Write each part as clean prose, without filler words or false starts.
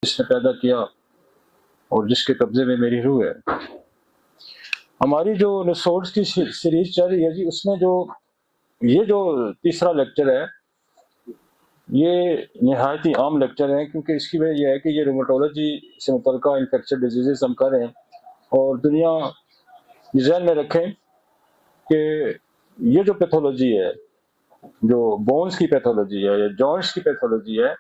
जिसने पैदा किया और जिसके कब्जे में मेरी रूह है। हमारी जो नसोड्स की सीरीज चल रही है जी, उसमें ये जो तीसरा लेक्चर है, ये नहायत ही आम लेक्चर है, क्योंकि इसकी वजह यह है कि ये रूमेटोलॉजी से मुतल्लिका इन्फेक्शन डिजीज़ हम कर रहे हैं। और दुनिया ज़हन में रखें कि ये जो पैथोलॉजी है, जो बोन्स की पैथोलॉजी है या जॉइंट्स की पैथोलॉजी है,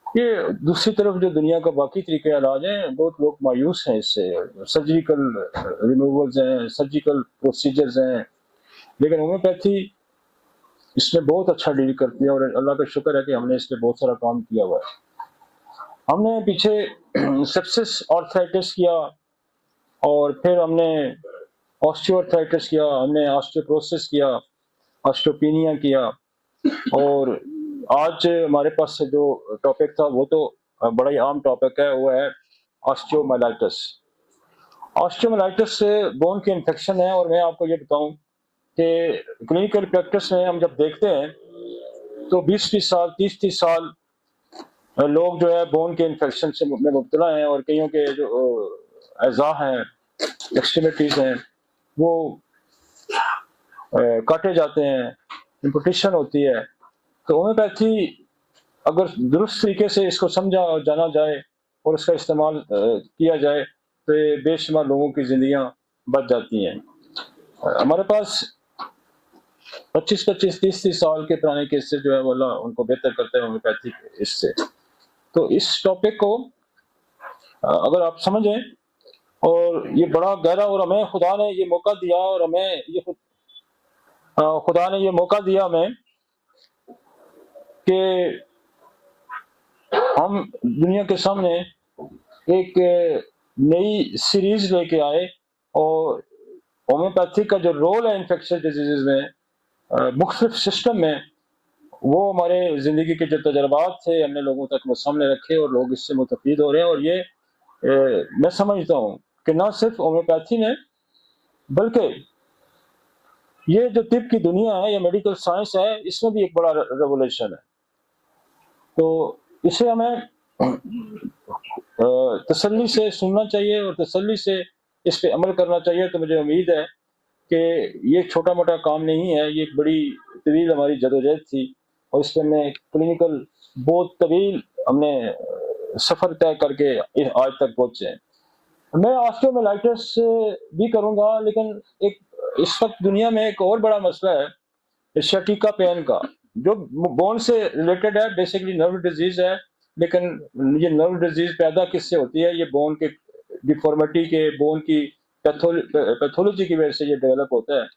ये दूसरी तरफ जो दुनिया का बाकी तरीके इलाज हैं, बहुत लोग मायूस हैं इससे। सर्जिकल रिमूवल्स हैं, सर्जिकल प्रोसीजर्स हैं, लेकिन होम्योपैथी इसमें बहुत अच्छा डील करती है और अल्लाह का शुक्र है कि हमने इस पर बहुत सारा काम किया हुआ है। हमने पीछे सेप्सिस आर्थराइटिस किया और फिर हमने ऑस्टियोआर्थराइटिस किया, हमने ऑस्टियोपोरोसिस किया, ऑस्टियोपेनिया किया, और आज हमारे पास जो टॉपिक था वो तो बड़ा ही आम टॉपिक है, वो है ऑस्टियोमाइलाइटिस। ऑस्टियोमाइलाइटिस से बोन की इन्फेक्शन है। और मैं आपको ये बताऊं कि क्लिनिकल प्रैक्टिस में हम जब देखते हैं तो 20-20 साल, 30-30 साल लोग जो है बोन के इन्फेक्शन से में मुब्तला हैं, और कईयों के जो अज़ा हैं, एक्सट्रीमिटीज हैं, वो काटे जाते हैं, इम्पुटेशन होती है। तो होम्योपैथी अगर दुरुस्त तरीके से इसको समझा और जाना जाए और इसका इस्तेमाल किया जाए तो ये बेशुमार लोगों की जिंदगियां बच जाती हैं। हमारे पास 25-25, 30-30 साल के पुराने केसेस जो है वो अल्लाह उनको बेहतर करते हैं होम्योपैथी इससे। तो इस टॉपिक को अगर आप समझें, और ये बड़ा गहरा, और हमें खुदा ने ये मौका दिया, और हमें ये खुदा ने ये मौका दिया हमें कि हम दुनिया के सामने एक नई सीरीज लेके आए। और होम्योपैथी का जो रोल है इन्फेक्शियस डिजीजेज में, मुख्तलिफ सिस्टम में, वो हमारे ज़िंदगी के जो तजर्बात थे हमने लोगों तक वो सामने रखे और लोग इससे मुतफीद हो रहे हैं। और ये मैं समझता हूँ कि ना सिर्फ होम्योपैथी ने, बल्कि ये जो तिब की दुनिया है या मेडिकल साइंस है, इसमें भी एक बड़ा रेवोल्यूशन है। तो इसे हमें तसल्ली से सुनना चाहिए और तसल्ली से इस पे अमल करना चाहिए। तो मुझे उम्मीद है कि ये छोटा मोटा काम नहीं है, ये एक बड़ी तवील हमारी जदोजहद थी, और इस पर मैं क्लिनिकल बहुत तवील हमने सफ़र तय करके आज तक पहुँचे हैं। मैं ऑस्टियोमाइलाइटिस भी करूँगा, लेकिन एक इस वक्त दुनिया में एक और बड़ा मसला है शटीका पेन का, जो बोन से रिलेटेड है, बेसिकली नर्व डिजीज है। लेकिन ये नर्व डिजीज पैदा किससे होती है? ये बोन के डिफॉर्मिटी के, बोन की पैथोलॉजी की वजह से ये डेवलप होता है।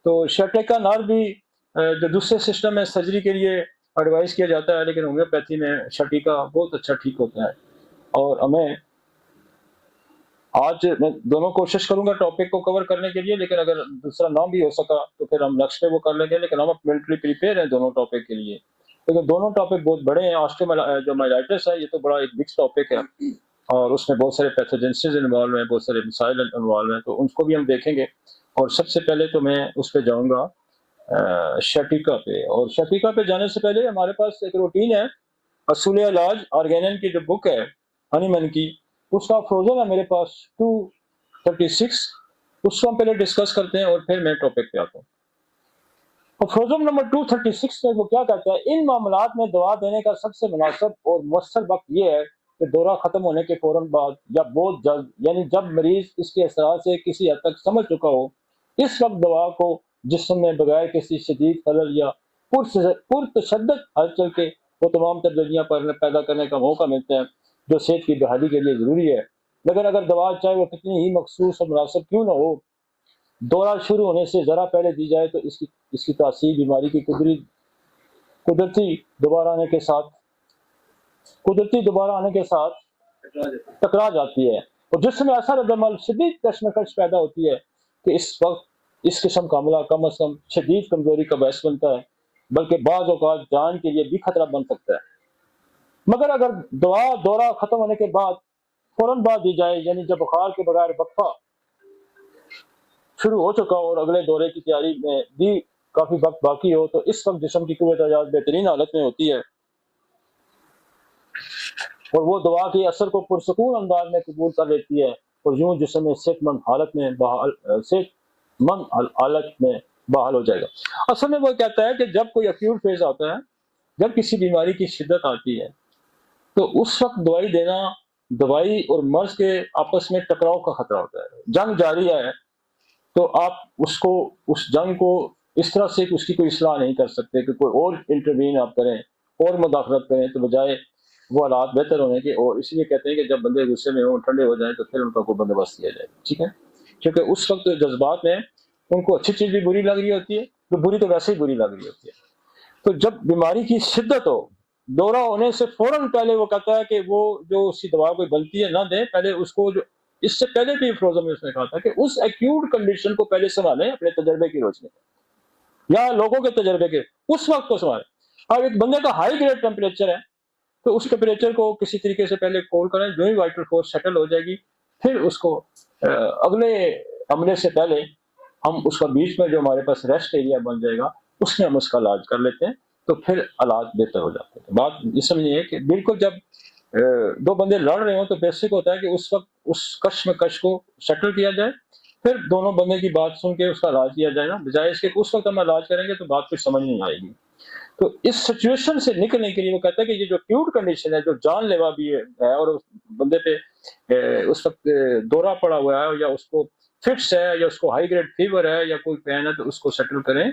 तो शटीका नर्व भी जो दूसरे सिस्टम में सर्जरी के लिए एडवाइस किया जाता है, लेकिन होम्योपैथी में शटीका बहुत अच्छा ठीक होता है। और हमें आज मैं दोनों कोशिश करूंगा टॉपिक को कवर करने के लिए, लेकिन अगर दूसरा ना भी हो सका तो फिर हम नेक्स्ट डे वो कर लेंगे। लेकिन हम मेंटली प्रिपेयर हैं दोनों टॉपिक के लिए, लेकिन दोनों टॉपिक बहुत बड़े हैं। ऑस्टियोमाइलाइटिस है, ये तो बड़ा एक बिग टॉपिक है, और उसमें बहुत सारे पैथोजेंसिस इन्वॉल्व हैं, बहुत सारे मिसाइल इन्वॉल्व हैं, तो उनको भी हम देखेंगे। और सबसे पहले तो मैं उस पर जाऊँगा शटीका पे। और शटीका पे जाने से पहले हमारे पास एक रूटीन है, असूल इलाज ऑर्गेनन की जो बुक है हनीमैन की, उसका फ्रोजन है मेरे पास 236, उसको हम पहले डिस्कस करते हैं और फिर मैं टॉपिक पे आता हूँ। और फ्रोजन नंबर 236 में वो क्या कहता है? इन मामलात में दवा देने का सबसे मुनासिब और मुअस्सर वक्त ये है कि दौरा खत्म होने के फौरन बाद या बहुत जल्द, यानी जब मरीज इसके असर से किसी हद तक समझ चुका हो। इस वक्त दवा को जिस्म में बगैर किसी शदीद खलल या पुरतशद्दद हलचल के वो तमाम तब्दीलियां पैदा करने का मौका मिलता है जो सेहत की बहाली के लिए ज़रूरी है। लेकिन अगर दवा चाहे वो कितनी ही मखसूस और मुनासिब क्यों ना हो, दौरा शुरू होने से ज़रा पहले दी जाए तो इसकी तासीर बीमारी की कुदरती दोबारा आने के साथ टकरा जाती है, और जिसमें असर अदमल शदीद कशमकश पैदा होती है कि इस वक्त इस किस्म का हमला कम अज कम शदीद कमजोरी का बायस बनता है, बल्कि बाज़ औक़ात जान के लिए भी खतरा बन सकता है। मगर अगर दौरा खत्म होने के बाद फौरन बाद दी जाए, यानी जब बुखार के बगैर वक्फा शुरू हो चुका और अगले दौरे की तैयारी में भी काफी वक्त बाकी हो, तो इस वक्त जिस्म की कुव्वत-ए-इजाज़ बेहतरीन हालत में होती है। और वो दवा के असर को पुरसकून अंदाज में कबूल कर लेती है और यूं जिस्म सेहतमंद हालत में बहाल हो जाएगा। असल में वो कहता है कि जब कोई एक्यूट फेज आता है, जब किसी बीमारी की शिद्दत आती है, तो उस वक्त दवाई देना, दवाई और मर्ज के आपस में टकराव का खतरा होता है। जंग जारी है, तो आप उसको, उस जंग को इस तरह से उसकी कोई इस्लाह नहीं कर सकते कि कोई और इंटरवीन आप करें और मुदाखलत करें, तो बजाय वो हालात बेहतर होने के। और इसलिए कहते हैं कि जब बंदे गुस्से में हो, ठंडे हो जाए, तो फिर उनका कोई बंदोबस्त किया जाए, ठीक है। क्योंकि उस वक्त जज्बात में उनको अच्छी चीज भी बुरी लग रही होती है, तो बुरी तो वैसे ही बुरी लग रही होती है। तो जब बीमारी की शिद्दत हो, दौरा होने से फौरन पहले वो कहता है कि वो जो उसकी दवा कोई गलती है ना दे, पहले उसको जो, इससे पहले भी फ्रोजन में उसने कहा था कि उस एक्यूट कंडीशन को पहले संभालें अपने तजर्बे की रोशनी में या लोगों के तजर्बे के, उस वक्त को संभालें। अब एक बंदे का हाई ग्रेड टेम्परेचर है, तो उस टेम्परेचर को किसी तरीके से पहले कोल करें, जो ही वाइटल फोर्स सेटल हो जाएगी, फिर उसको अगले हमले से पहले हम उसका बीच में जो हमारे पास रेस्ट एरिया बन जाएगा, उसमें हम उसका इलाज कर लेते हैं, तो फिर हालात बेहतर हो जाते हैं। बात ये समझिए कि बिल्कुल जब दो बंदे लड़ रहे हो, तो बेसिक होता है कि उस वक्त उस कश्मकश को सेटल किया जाए, फिर दोनों बंदे की बात सुन के उसका इलाज किया जाए ना, बजाय इसके उस वक्त हम इलाज करेंगे तो बात कुछ समझ नहीं आएगी। तो इस सिचुएशन से निकलने के लिए वो कहता है कि ये जो एक्यूट कंडीशन है, जो जानलेवा भी है और उस बंदे पे उस वक्त दौरा पड़ा हुआ है, या उसको फिट्स है, या उसको हाई ग्रेड फीवर है, या कोई पेन है, तो उसको सेटल करें।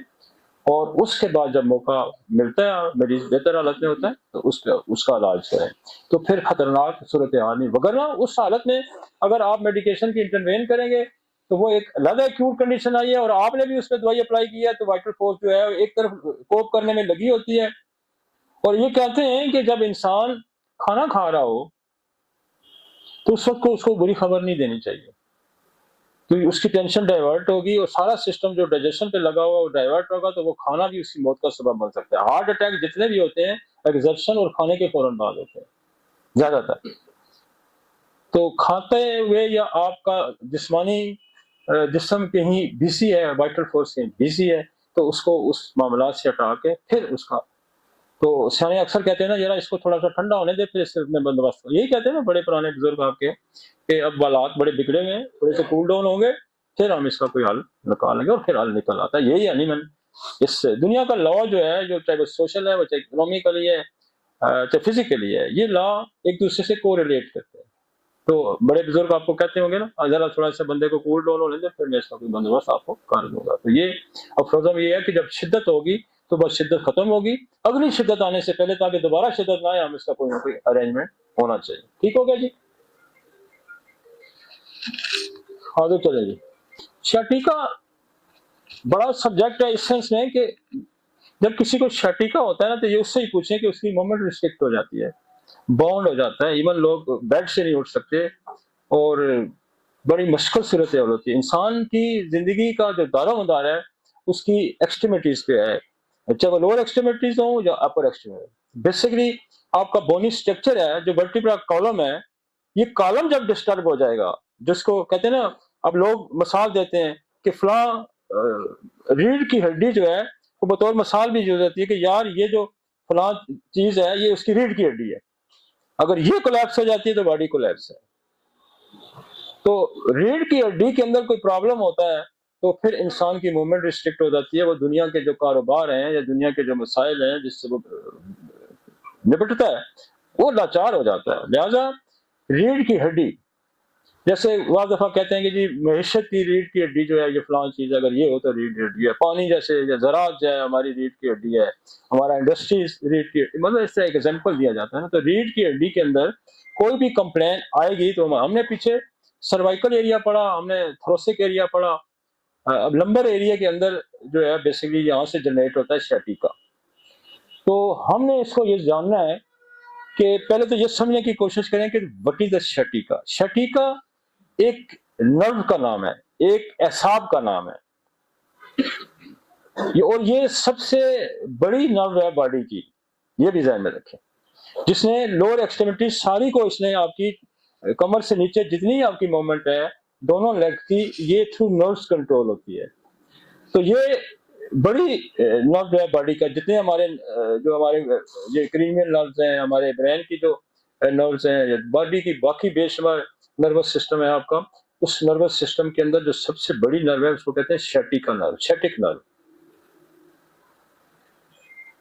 और उसके बाद जब मौका मिलता है, मरीज बेहतर हालत में होता है, तो उसका इलाज करें, तो फिर खतरनाक सूरत हाल नहीं। वगरना उस हालत में अगर आप मेडिकेशन की इंटरवेन करेंगे, तो वो एक अलग एक्यूट कंडीशन आई है और आपने भी उस पर दवाई अप्लाई की है, तो वाइटल फोर्स जो है एक तरफ कोप करने में लगी होती है। और ये कहते हैं कि जब इंसान खाना खा रहा हो, तो उस वक्त को उसको बुरी खबर नहीं देनी चाहिए, क्योंकि उसकी टेंशन डाइवर्ट होगी और सारा सिस्टम जो डाइजेशन पे लगा हुआ वो डाइवर्ट होगा, तो वो खाना भी उसकी मौत का सबब बन सकता है। हार्ट अटैक जितने भी होते हैं, एग्जर्शन और खाने के फौरन बाद होते हैं ज्यादातर। तो खाते हुए या आपका जिस्मानी जिस्म कहीं बिजी है, वाइटल फोर्स कहीं बिजी है, तो उसको उस मामला से हटा के फिर उसका, तो सियाने अक्सर कहते हैं ना, जरा इसको थोड़ा सा ठंडा होने दे, फिर इससे में बंदोबस्त। यही कहते हैं ना बड़े पुराने बुजुर्ग आपके, कि अब हालात बड़े बिगड़े हुए हैं, थोड़े से कूल डाउन होंगे, फिर हम इसका कोई हल निकालेंगे, और फिर हल निकल आता है। यही एनिमल इस दुनिया का लॉ जो है, जो चाहे वो सोशल है, वो चाहे इकोनॉमिकली है, चाहे फिजिकली है, ये लॉ एक दूसरे से कोरिलेट करते हैं। तो बड़े बुजुर्ग आपको कहते होंगे ना, जरा थोड़ा सा बंदे को कूल डाउन होने दे, फिर मैं इसका कोई बंदोबस्त आपको कर दूंगा। तो ये अफरोजम ये है कि जब शिद्दत होगी, तो बस शिद्दत खत्म होगी, अगली शिद्दत आने से पहले, ताकि दोबारा शिद्दत ना आए, हम इसका कोई ना कोई अरेंजमेंट होना चाहिए। ठीक हो गया जी, आगे चले जी। शटीका बड़ा सब्जेक्ट है इस सेंस में कि जब किसी को शटीका होता है ना, तो ये उससे ही पूछें कि उसकी मूवमेंट रिस्ट्रिक्ट हो जाती है, बाउंड हो जाता है, इवन लोग बेड से नहीं उठ सकते, और बड़ी मुश्किल सूरत होती है। इंसान की जिंदगी का जो दारोमदार है, उसकी एक्सट्रीमिटीज पे है, चाहे वो लोअर एक्सट्रीमिटीज हो या अपर एक्सट्रीमिटीज। बेसिकली आपका बोनी स्ट्रक्चर है, जो वर्टिब्रा कॉलम है, ये कॉलम जब डिस्टर्ब हो जाएगा, जिसको कहते हैं ना, अब लोग मिसाल देते हैं कि फला रीढ़ की हड्डी जो है, वो बतौर मिसाल भी यूज होती है कि यार ये जो फला चीज है, ये उसकी रीढ़ की हड्डी है, अगर ये कोलैप्स हो जाती है तो बॉडी कोलैप्स है। तो रीढ़ की हड्डी के अंदर कोई प्रॉब्लम होता है, तो फिर इंसान की मूवमेंट रिस्ट्रिक्ट हो जाती है, वो दुनिया के जो कारोबार हैं या दुनिया के जो मसाइल हैं जिससे वो निपटता है, वो लाचार हो जाता है। लिहाजा रीढ़ की हड्डी, जैसे वाज दफा कहते हैं कि जी महीशत की रीढ़ की हड्डी जो है, ये फलां चीज अगर ये हो तो रीढ़ की हड्डी है, पानी जैसे या ज़राअत जो है हमारी रीढ़ की हड्डी है, हमारा इंडस्ट्रीज रीढ़ की हड्डी, मतलब इससे एक एग्जांपल दिया जाता है ना। तो रीढ़ की हड्डी के अंदर कोई भी कंप्लेन आएगी, तो हमने पीछे सर्वाइकल एरिया पढ़ा, हमने थोरेसिक एरिया पढ़ा, अब लंबर एरिया के अंदर जो है बेसिकली यहाँ से जनरेट होता है शटीका। तो हमने इसको ये जानना है कि पहले तो ये समझने की कोशिश करें कि व्हाट इज द शटीका। शटीका एक नर्व का नाम है, एक एसाब का नाम है, और ये सबसे बड़ी नर्व है बॉडी की, ये भी ध्यान में रखें, जिसने लोअर एक्सट्रीमिटी सारी को, इसने आपकी कमर से नीचे जितनी आपकी मूवमेंट है दोनों लेग की, ये थ्रू नर्व्स कंट्रोल होती है। तो ये बड़ी नर्व है बॉडी का, जितने हमारे जो हमारे ये क्रीनियल नर्व्स हैं, हमारे ब्रेन की जो नर्व्स हैं, बॉडी की बाकी बेशुमार नर्वस सिस्टम है आपका, उस नर्वस सिस्टम के अंदर जो सबसे बड़ी नर्व है उसको कहते हैं शैटिका नर्व, शैटिक नर्व।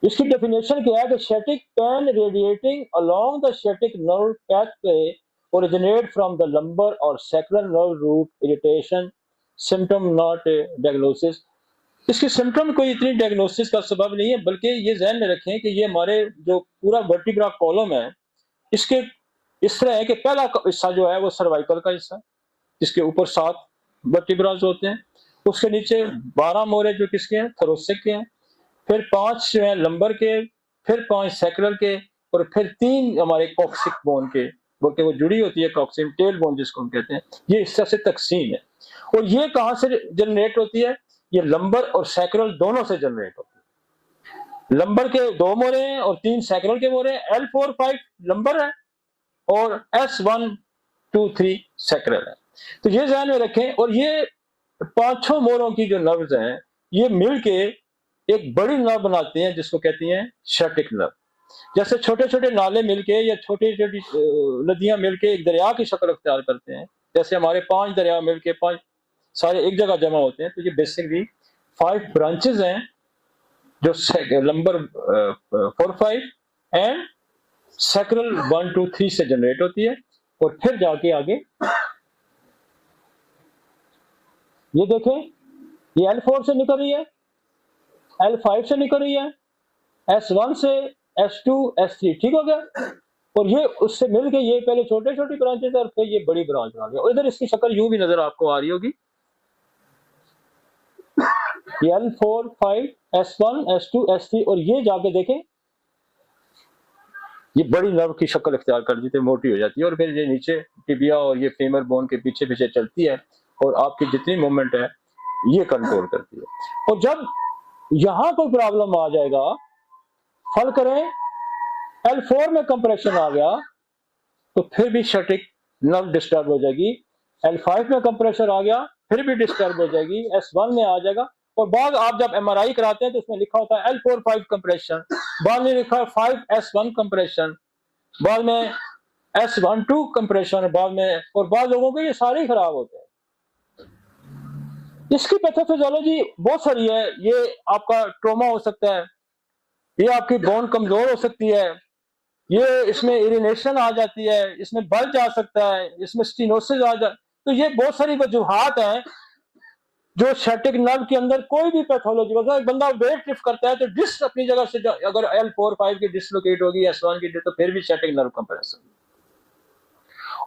इसकी डेफिनेशन क्या है कि sciatic pen radiating along the sciatic nerve pathway originate from the lumbar or sacral nerve root irritation, symptom not a diagnosis। इसकी सिम्टम कोई इतनी डायग्नोसिस का सबब नहीं है, बल्कि ये ध्यान में रखें कि ये हमारे जो पूरा वर्टिब्रा कॉलम है इसके इस तरह है कि पहला हिस्सा जो है वो सर्वाइकल का हिस्सा, जिसके ऊपर 7 वर्टिब्रास होते हैं, उसके नीचे 12 मोरे जो किसके हैं, थोरेसिक के हैं, फिर 5 जो है लंबर के, फिर 5 सैक्रल के, और फिर 3 हमारे कॉक्सिक बोन के, बोलते वो जुड़ी होती है कॉक्सिम टेल बोन जिसको हम कहते हैं। ये इस तरह से तकसीम है। और ये कहां से जनरेट होती है? ये लंबर और सैक्रल दोनों से जनरेट होती है। लंबर के 2 मोरे हैं और 3 सैक्रल के मोरे हैं। L4-5 लंबर है और S1-2-3 सैक्रल है। तो ये ध्यान में रखें। और ये 5 मोरों की जो नर्व्स हैं ये मिलके एक बड़ी नर्व बनाती हैं जिसको कहती हैं शैटिक नर्व। जैसे छोटे छोटे नाले मिलके या छोटी छोटी नदियां मिलके एक दरिया की शक्ल अख्तियार करते हैं, जैसे हमारे 5 दरिया मिलके 5 सारे एक जगह जमा होते हैं, तो ये बेसिकली 5 ब्रांचेस हैं जो लंबर 4-5 एंड सैक्रल 1-2-3 से जनरेट होती है। और फिर जाके आगे ये देखें, ये L4 से निकल रही है, L5 से निकल रही है, S1 से S2 S3, ठीक हो गया। और ये उससे मिलके ये पहले छोटे छोटी ब्रांचेस है और फिर ये बड़ी ब्रांच बना गया। और इधर इसकी शक्ल यूं भी नजर आपको आ रही होगी, L4-5 S1 S2 S3, और ये जाके देखें ये बड़ी नर्व की शक्ल इख्तियार कर देती है, मोटी हो जाती है, और फिर ये नीचे टिबिया और ये फीमर बोन के पीछे पीछे चलती है और आपकी जितनी मूवमेंट है ये कंट्रोल करती है। और जब यहां कोई प्रॉब्लम आ जाएगा, हल करें, L4 में कंप्रेशन आ गया तो फिर भी शैटिक नर्व डिस्टर्ब हो जाएगी, L5 में कंप्रेशन आ गया फिर भी डिस्टर्ब हो जाएगी, S1 में आ जाएगा। और बाद आप जब MRI कराते हैं तो उसमें लिखा होता है L4-5 कंप्रेशन, बाद में लिखा है 5S1 कंप्रेशन, बाद में S1-2 कंप्रेशन, बाद में, और बाद लोगों के ये सारे ही खराब होते हैं। इसकी पैथोफिजियोलॉजी बहुत सारी है। ये आपका ट्रोमा हो सकता है, ये आपकी बोन कमजोर हो सकती है, ये इसमें इरिनेशन आ जाती है, इसमें बल्ज आ सकता है, इसमें स्टीनोसिस आ जाता है। तो ये बहुत सारी वजूहात हैं जो शैटिक नर्व के अंदर कोई भी पैथोलॉजी, मतलब एक बंदा वेट लिफ्ट करता है तो डिस्क अपनी जगह से अगर L4-5 की डिसलोकेट होगी, S1 की तो फिर भी शैटिक नर्व कंप्रेशन।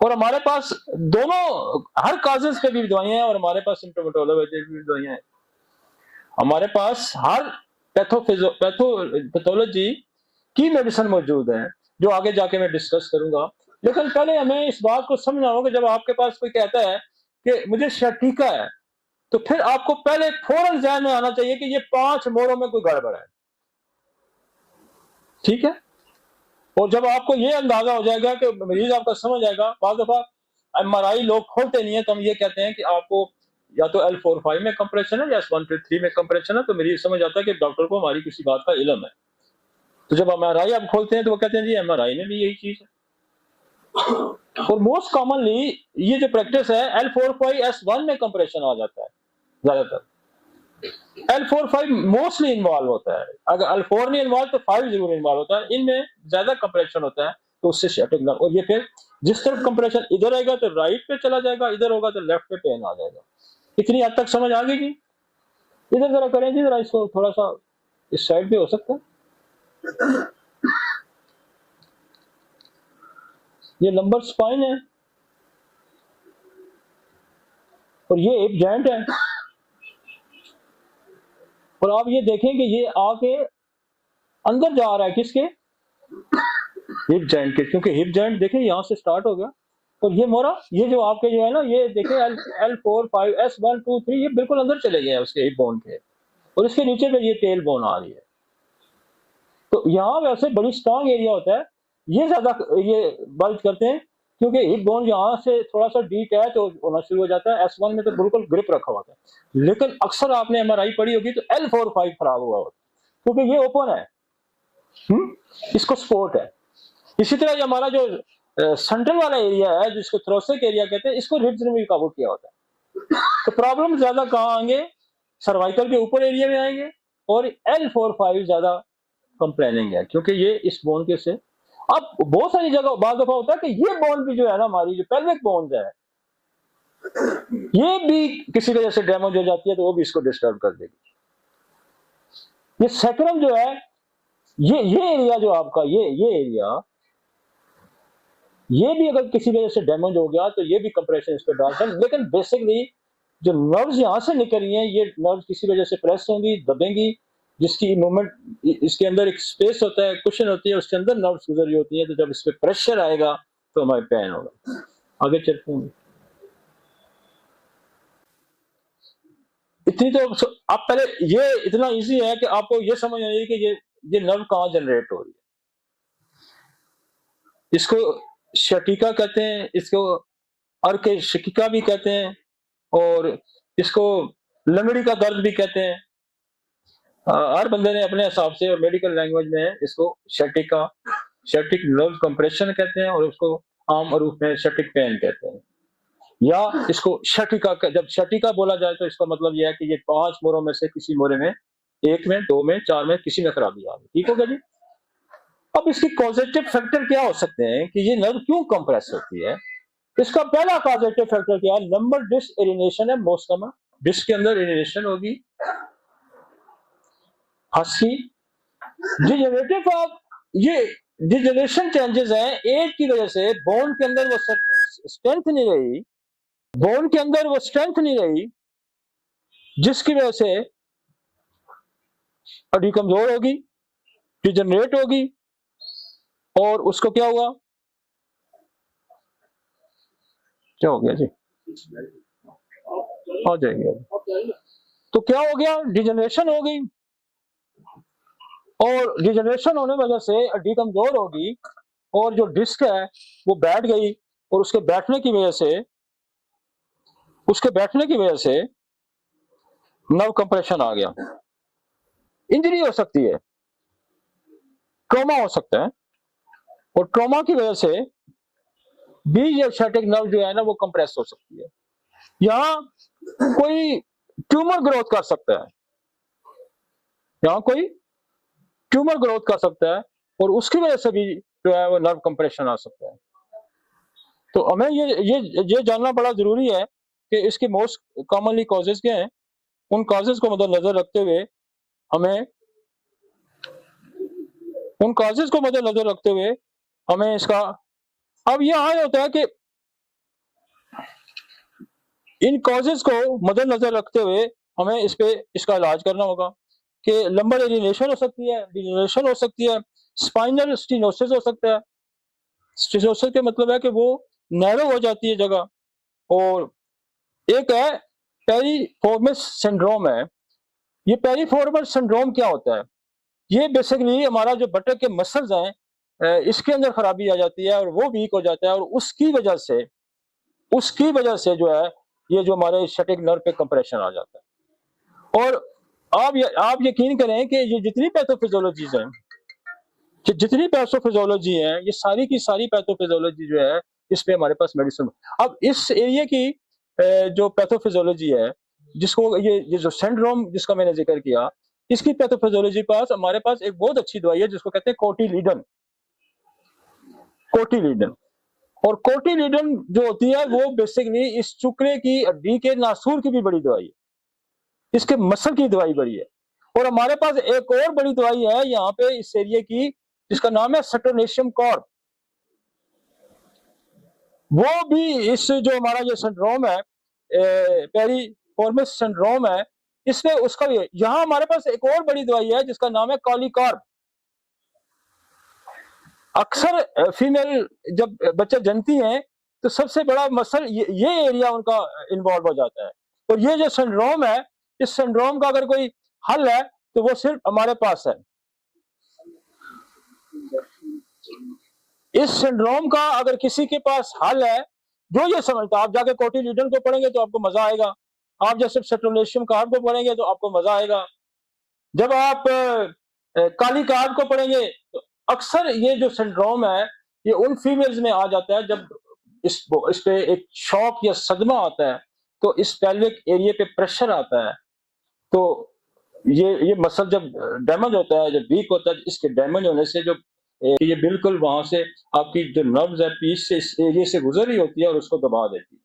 और हमारे पास दोनों हर काजेस पे भी दवाइयां हैं और हमारे पास सिम्प्टोमेटोलॉजी की भी दवाइयां हैं। हमारे पास हर पैथोलॉजी की मेडिसिन मौजूद है जो आगे जाके मैं डिस्कस करूंगा। लेकिन पहले हमें इस बात को समझना होगा कि जब आपके पास कोई कहता है कि मुझे शैटिका है, तो फिर आपको पहले फौरन ध्यान में आना चाहिए कि ये 5 मोरों में कोई गड़बड़ है, ठीक है। और जब आपको ये अंदाजा हो जाएगा कि मरीज आपका समझ आएगा, बाद दफा MRI लोग खोलते नहीं है तो हम ये कहते हैं कि आपको या तो L4-5 में कंप्रेशन है या S1-3 में कंप्रेशन है, तो मरीज समझ आता है कि डॉक्टर को हमारी किसी बात का इल्म है। तो जब MRI आप खोलते हैं तो वो कहते हैं जी MRI में भी यही चीज है। और मोस्ट कॉमनली ये जो प्रैक्टिस है L4-5 S1 में कंप्रेशन आ जाता है ज्यादातर, L4-5 मोस्टली इन्वॉल्व होता है। अगर L4 नहीं इन्वॉल्व तो 5 जरूर इन्वॉल्व होता है, इनमें ज्यादा कंप्रेशन होता है तो उससे शैटिक नर्व। और ये फिर जिस तरफ कंप्रेशन इधर आएगा तो राइट पे चला जाएगा, इधर होगा तो लेफ्ट पे पेन आ जाएगा। इतनी हद तक समझ आ गई जी? इधर जरा करें जी, जरा इसको थोड़ा सा इस साइड पे हो सकता है। ये लंबर स्पाइन है और ये हिप जॉइंट है, और आप ये देखें कि ये आके अंदर जा रहा है किसके, हिप जॉइंट के, क्योंकि हिप जॉइंट देखें यहां से स्टार्ट हो गया और ये मोरा, ये जो आपके जो है ना, ये देखें L4-5 S1-2-3 ये बिल्कुल अंदर चले गए हैं उसके हिप बोन के, और इसके नीचे पे ये टेल बोन आ रही है। तो यहाँ वैसे बड़ी स्ट्रांग एरिया होता है, ये ज्यादा ये बल्ज करते हैं क्योंकि हिप बोन यहाँ से थोड़ा सा डिटैच होना शुरू हो जाता है। S1 में तो बिल्कुल ग्रिप रखा होता है, लेकिन अक्सर आपने MRI पढ़ी होगी तो L4-5 खराब हुआ होता है क्योंकि ये ओपन है, इसको सपोर्ट है। इसी तरह ये हमारा जो सेंट्रल वाला एरिया है जिसको थोरेसिक एरिया कहते हैं, इसको रिब्स ने भी काबू किया होता है। तो प्रॉब्लम ज्यादा कहाँ आएंगे, सर्वाइकल के ऊपर एरिया में आएंगे, और L4-5 ज्यादा कंप्लेनिंग है, क्योंकि ये इस बोन के से अब बहुत सारी जगह बार दफा होता है कि ये बोन भी जो है ना, हमारी जो पेल्विक बोन्स है, ये भी किसी वजह से डैमेज हो जाती है, तो वो भी इसको डिस्टर्ब कर देगी। ये सैक्रम जो है, ये एरिया जो आपका ये एरिया, ये भी अगर किसी वजह से डैमेज हो गया तो ये भी कंप्रेशन इस पर डालते हैं। लेकिन बेसिकली जो नर्व्स यहाँ से निकल रही हैं, ये नर्व्स किसी वजह से प्रेस होंगी, दबेंगी, जिसकी मूवमेंट, इसके अंदर एक स्पेस होता है, कुशन होती है, उसके अंदर नर्व्स गुजर रही होती हैं, तो जब इस पर प्रेशर आएगा तो हमारे पेन होगा। आगे चलते हैं। इतनी तो आप पहले, ये इतना इजी है कि आपको ये समझ आइए कि ये नर्व कहाँ जनरेट हो रही है। इसको शटिका कहते हैं, इसको अर्क शिकिका भी कहते हैं, और इसको लंगड़ी का दर्द भी कहते हैं। हर बंदे ने अपने हिसाब से मेडिकल लैंग्वेज में इसको शटिका, शटिक नर्व कंप्रेशन कहते हैं, और उसको आम रूप में शटिक पेन कहते हैं, या इसको शटिका। जब शटिका बोला जाए तो इसका मतलब यह है कि ये 5 मोरों में से किसी मोरे में, 1 में, 2 में, 4 में किसी में खराबी आ गई। ठीक होगा जी। अब इसकी कॉजेटिव फैक्टर क्या हो सकते हैं कि ये नर्व क्यों कंप्रेस होती है। इसका पहला कॉजेटिव फैक्टर क्या है, नंबर डिस्क एरिनेशन है, मोस्ट कॉमन। डिस्क के अंदर एरिनेशन होगी, हस्की डिजेनरेटिव ऑफ, ये डिजेनरेशन चेंजेस हैं एज की वजह से। बोन के अंदर वो स्ट्रेंथ नहीं रही, बोन के अंदर वो स्ट्रेंथ नहीं रही, जिसकी वजह से हड्डी कमजोर होगी, डिजेनरेट होगी, और उसको क्या हुआ, क्या हो गया जी, आ जाएंगे। तो क्या हो गया, डिजेनरेशन हो गई, और डिजेनरेशन होने की वजह से हड्डी कमजोर होगी, और जो डिस्क है वो बैठ गई, और उसके बैठने की वजह से नर्व कंप्रेशन आ गया। इंजरी हो सकती है, ट्रॉमा हो सकता है, और ट्रॉमा की वजह से भी ये शैटिक नर्व जो है ना वो कंप्रेस हो सकती है। यहाँ कोई ट्यूमर ग्रोथ कर सकता है, यहाँ कोई ट्यूमर ग्रोथ कर सकता है, और उसकी वजह से भी जो है वो नर्व कंप्रेशन आ सकता है। तो हमें ये जानना बड़ा जरूरी है कि इसकी मोस्ट कॉमनली कॉजेज क्या हैं। उन कॉजेज को मद्देनजर रखते हुए हमें इसका, अब ये आया होता है कि इन कॉजेज को मद्देनजर रखते हुए हमें इसका इलाज करना होगा कि लंबर एरिनेशन हो सकती है, डिजेनरेशन हो सकती है, स्पाइनल स्टीनोसिस हो सकता है। स्टीनोसिस के मतलब है कि वो नैरो हो जाती है जगह, और एक है पेरिफॉर्मिस सिंड्रोम है। ये पेरिफॉर्मिस सिंड्रोम क्या होता है, ये बेसिकली हमारा जो बटक के मसल्स हैं इसके अंदर खराबी आ जाती है, और वो वीक हो जाता है, और उसकी वजह से जो है ये जो हमारे शटिक नर्व पे कंप्रेशन आ जाता है। और आप यकीन करें कि ये जितनी पैथोफिजियोलॉजीज हैं, ये सारी की सारी पैथोफिजियोलॉजी जो है इस पे हमारे पास मेडिसिन। अब इस एरिया की जो पैथोफिजियोलॉजी है, जिसको ये जो सिंड्रोम जिसका मैंने जिक्र किया, इसकी पैथोफिजियोलॉजी पास हमारे पास एक बहुत अच्छी दवाई है जिसको कहते हैं कोटिलिडन। और कोटिलिडन जो होती है वो बेसिकली इस चुकरे की हड्डी के नासूर की भी बड़ी दवाई है, इसके मसल की दवाई बड़ी है। और हमारे पास एक और बड़ी दवाई है यहाँ पे इस एरिया की, जिसका नाम है सेटोनेशियम कॉर्प। वो भी इस जो हमारा ये सिंड्रोम है, पेरिफॉर्मिस सिंड्रोम है, इसमें उसका भी है। यहाँ हमारे पास एक और बड़ी दवाई है जिसका नाम है कॉलीकॉर्प। अक्सर फीमेल जब बच्चे जनती हैं तो सबसे बड़ा मसल ये एरिया उनका इन्वॉल्व हो जाता है। और ये जो सिंड्रोम है, इस सिंड्रोम का अगर कोई हल है तो वो सिर्फ हमारे पास है। इस सिंड्रोम का अगर किसी के पास हल है, जो ये समझता, आप जाके कोटिलिडन को पढ़ेंगे तो आपको मजा आएगा, आप जब सेटोनेशियम कॉर्प को पढ़ेंगे तो आपको मजा आएगा, जब आप कॉलीकॉर्प को पढ़ेंगे तो अक्सर ये जो सिंड्रोम है ये उन फीमेल्स में आ जाता है जब इस पे एक शॉक या सदमा आता है, तो इस पेल्विक एरिया पे प्रेशर आता है, तो ये मसल जब डैमेज होता है, जब वीक होता है, इसके डैमेज होने से जो ये बिल्कुल वहां से आपकी जो नर्व्स है पीस से इस एरिया से गुजर रही होती है और उसको दबा देती है,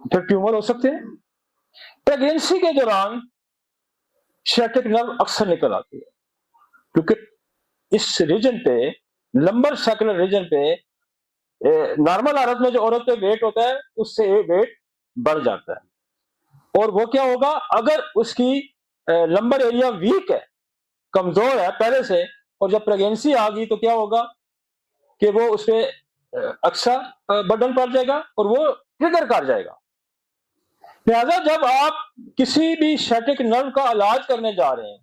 फिर ट्यूमर हो सकते हैं। प्रेगनेंसी के दौरान सियाटिक नर्व अक्सर निकल आती है, क्योंकि इस रीजन पे, लंबर सर्कुलर रीजन पे, नॉर्मल हालत में जो औरत पे वेट होता है उससे वेट बढ़ जाता है। और वो क्या होगा, अगर उसकी लंबर एरिया वीक है, कमजोर है पहले से, और जब प्रेगनेंसी आ गई तो क्या होगा कि वो उस पर अक्सर बर्डन पड़ जाएगा और वो ट्रिगर कर जाएगा। लिहाजा जब आप किसी भी सियाटिक नर्व का इलाज करने जा रहे हैं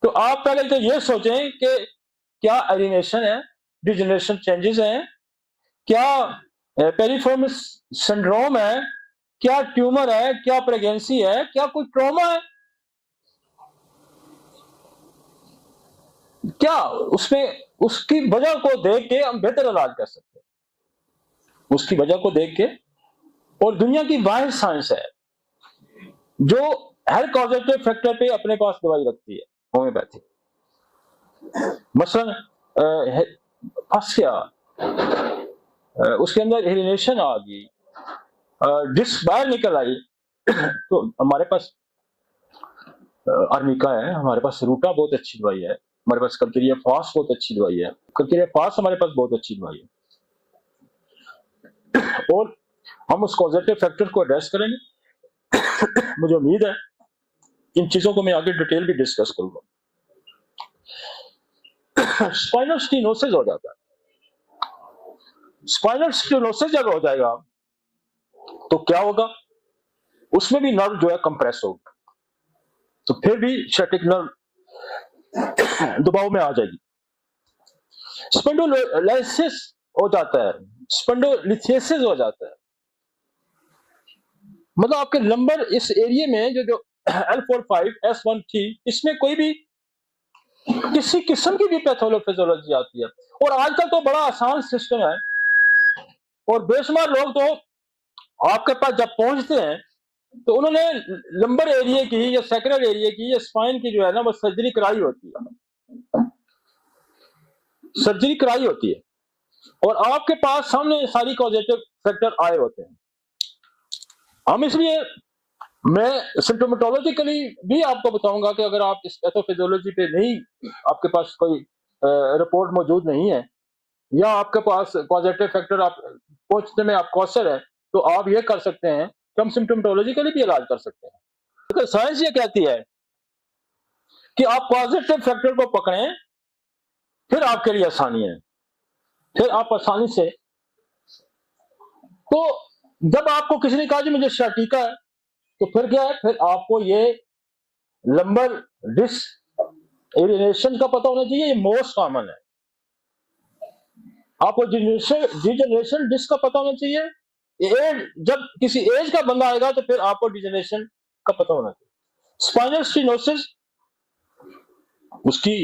तो आप पहले तो ये सोचें कि क्या एलिनेशन है, डिजेनरेशन चेंजेस हैं, क्या पेरिफॉर्मिस सिंड्रोम है, क्या ट्यूमर है, क्या प्रेगनेंसी है, क्या कोई ट्रॉमा है, क्या उसमें उसकी वजह को देख के हम बेहतर इलाज कर सकते हैं, उसकी वजह को देख के। और दुनिया की वाहिद साइंस है जो हर कॉजेटिव फैक्टर पे अपने पास दवाई रखती है, होम्योपैथी। मसलन फास्किया, उसके अंदर हेरिनेशन आ गई, डिस्क बाहर निकल आई, तो हमारे पास आर्निका है, हमारे पास रूटा बहुत अच्छी दवाई है, हमारे पास कल्केरिया फास्ट बहुत अच्छी दवाई है, कल्केरिया फास्ट हमारे पास बहुत अच्छी दवाई है, और हम उस कॉजेटिव फैक्टर को एड्रेस करेंगे। मुझे उम्मीद है इन चीजों को मैं आगे डिटेल भी डिस्कस करूंगा। स्पाइनल स्टीनोसिस हो जाता है, स्पाइनल स्टीनोसिस जब हो जाएगा तो क्या होगा, उसमें भी नर्व जो है कंप्रेस होगा, तो फिर भी सियाटिक नर्व दबाव में आ जाएगी। स्पॉन्डिलोलिसिस हो जाता है, स्पॉन्डिलोलिथियासिस हो जाता है, मतलब आपके लंबर इस एरिया में जो L45 S1T, इसमें कोई भी किसी किस्म की भी पैथोलोफिजियोलॉजी आती है। और आजकल तो बड़ा आसान सिस्टम है, और बेशुमार लोग तो आपके पास जब पहुंचते हैं तो उन्होंने लंबर एरिया की या सैक्रल एरिया की या स्पाइन की जो है ना वो सर्जरी कराई होती है, सर्जरी कराई होती है, और आपके पास सामने सारी कॉजेटिव फैक्टर आए होते हैं। हम इसलिए मैं सिम्टोमेटोलॉजिकली भी आपको बताऊंगा कि अगर आप इस पैथोफिजियोलॉजी पे नहीं, आपके पास कोई रिपोर्ट मौजूद नहीं है, या आपके पास पॉजिटिव फैक्टर आप पहुंचने में आप कौशल है, तो आप ये कर सकते हैं कि हम सिम्टोमेटोलॉजिकली भी इलाज कर सकते हैं। तो साइंस ये कहती है कि आप पॉजिटिव फैक्टर को पकड़ें, फिर आपके लिए आसानी है, फिर आप आसानी से। तो जब आपको किसी ने कहा जी मुझे सciatica है, तो फिर क्या है, फिर आपको ये लंबर डिस्क एरिनेशन का पता होना चाहिए, ये मोस्ट कॉमन है। आपको डिजेनरेशन डिस्क का पता होना चाहिए, एज, जब किसी एज का बंदा आएगा तो फिर आपको डिजेनरेशन का पता होना चाहिए। स्पाइनल स्टीनोसिस, उसकी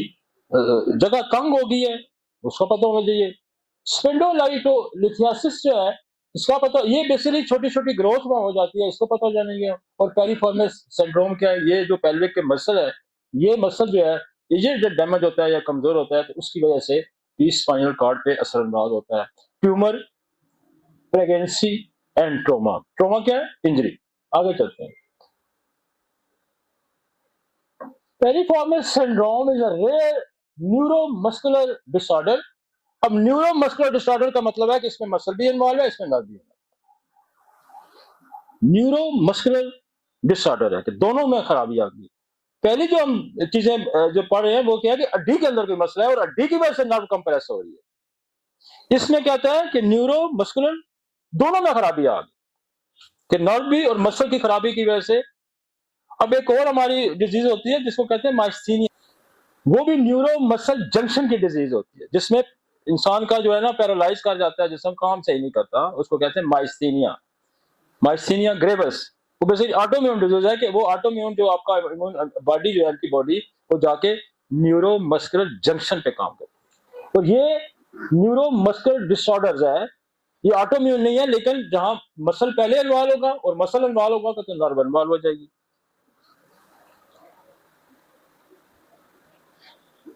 जगह तंग हो गई है, उसका पता होना चाहिए। स्पेंडोलाइटोलिथियासिस जो है, इसका पता, ये बेसिकली छोटी छोटी ग्रोथ में हो जाती है, इसको पता हो जाना चाहिए। और पेरिफॉर्मिस सिंड्रोम क्या है, ये जो पेल्विक के मसल है, ये मसल जो है ये जब डैमेज होता है या कमजोर होता है तो उसकी वजह से इस स्पाइनल कॉर्ड पे असरअंदाज होता है। Tumour, pregnancy and trauma. Trauma क्या है, इंजरी। आगे चलते हैं। Piriformis syndrome is a rare neuromuscular disorder. अब न्यूरोमस्कुलर डिसऑर्डर का मतलब है कि इसमें मसल भी इन्वॉल्व है, इसमें नर्व भी इन्वॉल्व है। न्यूरोमस्कुलर डिसऑर्डर है कि दोनों में खराबी आ गई। पहली जो हम चीजें जो पढ़ रहे हैं वो क्या है कि हड्डी के अंदर कोई मसला है और हड्डी की वजह से नर्व कंप्रेस हो रही है। इसमें कहता है कि न्यूरोमस्कुलर दोनों में खराबी आ गई, कि नर्व भी और मसल की खराबी की वजह से। अब एक और हमारी डिजीज होती है जिसको कहते हैं माइस्थीनिया, वो भी न्यूरो मसल जंक्शन की डिजीज होती है, जिसमें इंसान का जो है ना पैरालाइज कर जाता है, जिसम काम सही नहीं करता, उसको कहते हैं माइस्थीनिया, माइस्थीनिया ग्रेवस। वो बेसिकली ऑटोइम्यून डिजीज है कि वो ऑटोइम्यून जो आपका इम्यून बॉडी जो है एंटीबॉडी, वो जाके न्यूरो मस्कुलर जंक्शन पे काम करती और ये न्यूरोमस्कुलर डिसऑर्डर्स है, ये ऑटोइम्यून नहीं है, लेकिन जहां मसल पहले इन्वॉल्व होगा और मसल इन्वॉल्व होगा तो नर्व इन्वॉल्व हो जाएगी।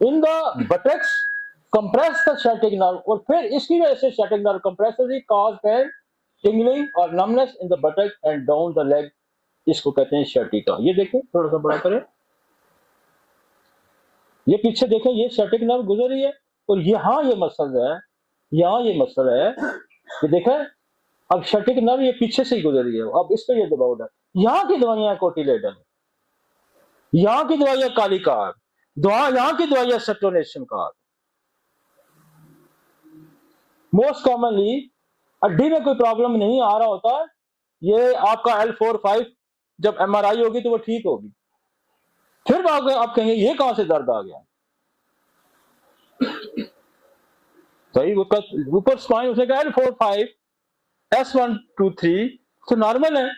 In the buttocks compress the sciatic nerve, और फिर इसकी वजह से sciatic nerve compress होगी, cause pain, tingling और numbness in the buttock and down the leg, इसको कहते हैं sciatica। ये देखें, थोड़ा सा बड़ा करें, ये पीछे देखें, ये sciatic nerve गुजर रही है और यहाँ ये मसल है, यहाँ ये मसल है, ये देखें, अब sciatic nerve ये पीछे से ही गुजर रही है, अब इस पे ये दबाव है। यहाँ की दवाइयां कोटिलेडन, यहाँ की दवाइयां कालिकार, यहाँ की दवाइयां सेट्रोनेशन कार। मोस्ट कॉमनली हड्डी में कोई प्रॉब्लम नहीं आ रहा होता, ये आपका L4-5 जब MRI होगी तो वो ठीक होगी, फिर आप कहेंगे ये कहां से दर्द आ गया, सही ऊपर स्पाइन उसने कहा L4-5 S1-2-3 तो नॉर्मल है,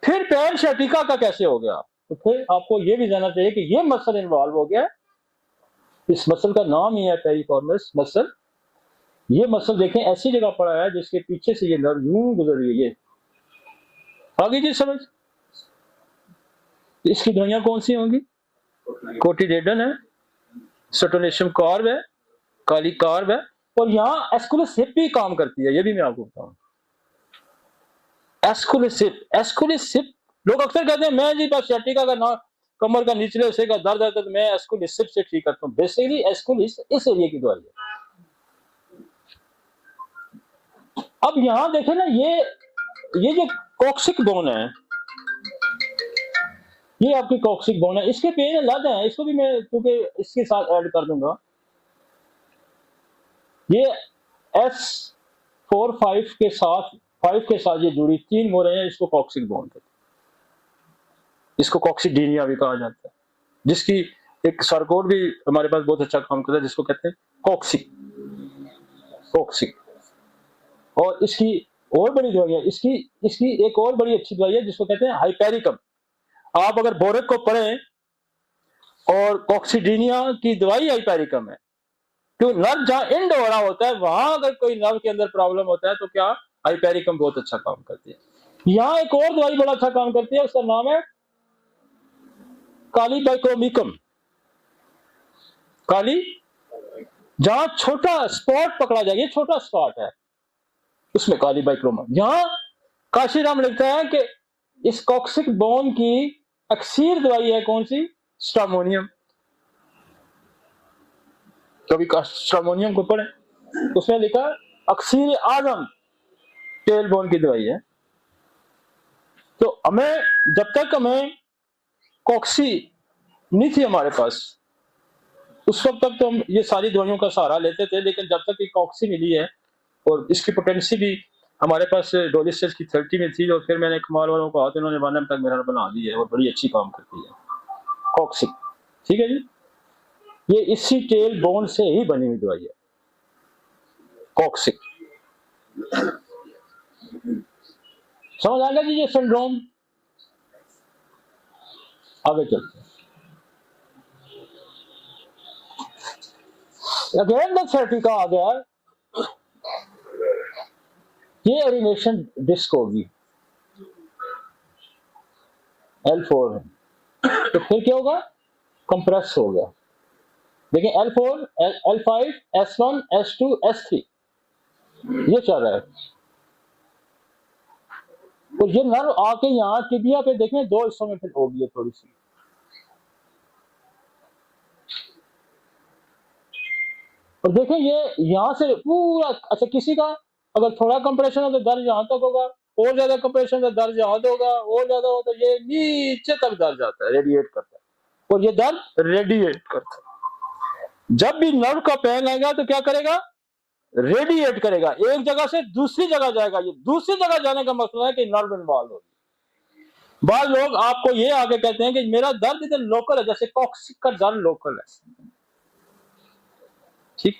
फिर पैर sciatica का कैसे हो गया, तो फिर आपको ये भी जानना चाहिए कि ये मसल इन्वॉल्व हो गया। इस मसल का नाम ही है पेरिफॉर्मिस मसल। ये मसल देखें ऐसी जगह पड़ा है जिसके पीछे से ये नर्व यूं गुजर रही है, ये आगे जी समझ। इसकी दवाइयां कौन सी होंगी? कोटिलेडन है, सेट्रोनेशियम कार्ब है, काली कार्ब है, और यहाँ एस्कुलस हिप भी काम करती है, ये भी मैं आपको बताऊं। एस्कुलस हिप लोग अक्सर कहते हैं मैं जी बस sciatica का ना कमर का निचले हिस्से का दर्द है तो मैं एस्कुलस हिप से ठीक करता हूँ। बेसिकली एस्कुलस इस एरिया की दवाई है। अब यहां देखें ना, ये जो कॉक्सिक बोन है, ये आपकी कॉक्सिक बोन है, इसके पेन अलग है, इसको भी मैं क्योंकि इसके साथ ऐड कर दूंगा। ये S4-5 के साथ 5 के साथ ये जुड़ी 3 मोरे हैं, इसको कॉक्सिक बोन कहते हैं, इसको कॉक्सिडीनिया भी कहा जाता है, जिसकी एक सरकोड भी हमारे पास बहुत अच्छा काम करता है जिसको कहते हैं कॉक्सिक। और इसकी और बड़ी दवाई है, इसकी एक और बड़ी अच्छी दवाई है जिसको कहते हैं हाइपेरिकम। आप अगर बोरक को पढ़ें और कॉक्सिडीनिया की दवाई हाइपेरिकम है, तो नर्व जहां एंड हो रहा होता है वहां अगर कोई नर्व के अंदर प्रॉब्लम होता है तो क्या हाइपेरिकम बहुत अच्छा काम करती है। यहां एक और दवाई बड़ा अच्छा काम करती है, उसका नाम है कालीबाइक्रोमिकम। काली, जहां छोटा स्पॉट पकड़ा जाए, ये छोटा स्पॉट है उसमें कालीबाइक्रोमा। यहां काशीराम लिखता है कि इस कॉक्सिक बोन की अक्सीर दवाई है कौन सी? स्ट्रामोनियम। कभी स्ट्रामोनियम को पढ़े, उसमें लिखा अक्सीर आजम टेल बोन की दवाई है। तो हमें जब तक हमें कॉक्सी नहीं थी हमारे पास, उस वक्त तक तो हम ये सारी दवाइयों का सहारा लेते थे, लेकिन जब तक ये कॉक्सी मिली है और इसकी पोटेंसी भी हमारे पास डोलिसेस की 30 में थी, और फिर मैंने कमाल वालों को हाथ इन्होंने 1 तक मेरा बना दी है और बड़ी अच्छी काम करती है कॉक्सी। ठीक है जी, ये इसी टेल बोन से ही बनी हुई दवाई है कॉक्सिक। समझ आ गया जी ये सिंड्रोम? आगे चलते हैं। अगेन द sciatica आ गया, ये एरिनेशन डिस्क होगी L4 है, तो फिर क्या होगा? कंप्रेस हो गया। देखिए L4, L5, S1, S2, S3 ये चल रहा है, तो ये नर्व आके यहाँ टिबिया पे देखें 2 हिस्सों में फिर होगी है थोड़ी सी। और देखें ये यहाँ से पूरा, अच्छा किसी का अगर थोड़ा कंप्रेशन हो तो दर्द यहाँ तक होगा, और ज्यादा कंप्रेशन तो दर्द यहाँ तक होगा, और ज्यादा हो तो ये नीचे तक दर्द जाता है, रेडिएट करता है, और ये दर्द रेडिएट करता है। जब भी नर्व का पेन आएगा तो क्या करेगा? रेडिएट करेगा, एक जगह से दूसरी जगह जाएगा। ये दूसरी जगह जाने का मतलब है कि नर्व इन्वॉल्व होगी। बाद लोग आपको ये आगे कहते हैं कि मेरा दर्द इधर लोकल है, जैसे कॉक्सिक का दर्द लोकल है, ठीक,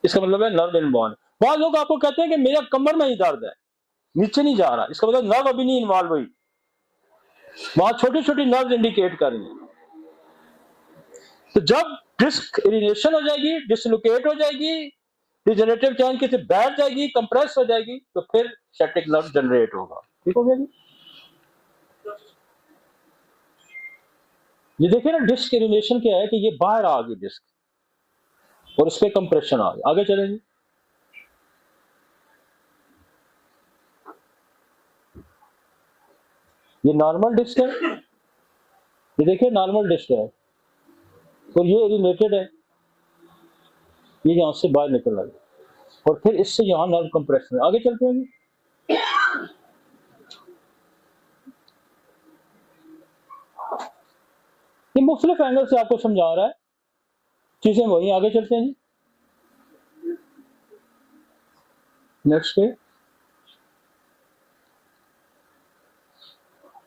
इसका मतलब है नर्व इन्वॉल्व। बाद लोग आपको कहते हैं कि मेरा कमर में ही दर्द है, नीचे नहीं जा रहा, इसका मतलब नर्व अभी नहीं इन्वॉल्व हुई, वहां छोटी छोटी नर्व इंडिकेट कर रही है। तो जब डिस्क इरिनेशन हो जाएगी, डिसलोकेट हो जाएगी, डिजेनरेटिव चेंज किसी बैठ जाएगी, कंप्रेस हो जाएगी, तो फिर स्टैटिक नर्व जनरेट होगा। ठीक हो गया जी। ये देखिए ना, डिस्क इरिनेशन क्या है कि ये बाहर आ गई डिस्क और उस पर कंप्रेशन आ गया। आगे चलेंगे। ये नॉर्मल डिस्क है, ये देखिए नॉर्मल डिस्क है और ये इरिनेटेड है, ये यहां से बाहर निकल रहा है और फिर इससे यहां नर्व कंप्रेशन है। आगे चलते हैं जी। ये मुख्तलिफ एंगल से आपको समझा रहा है, चीजें वही। आगे चलते हैं जी। नेक्स्ट पे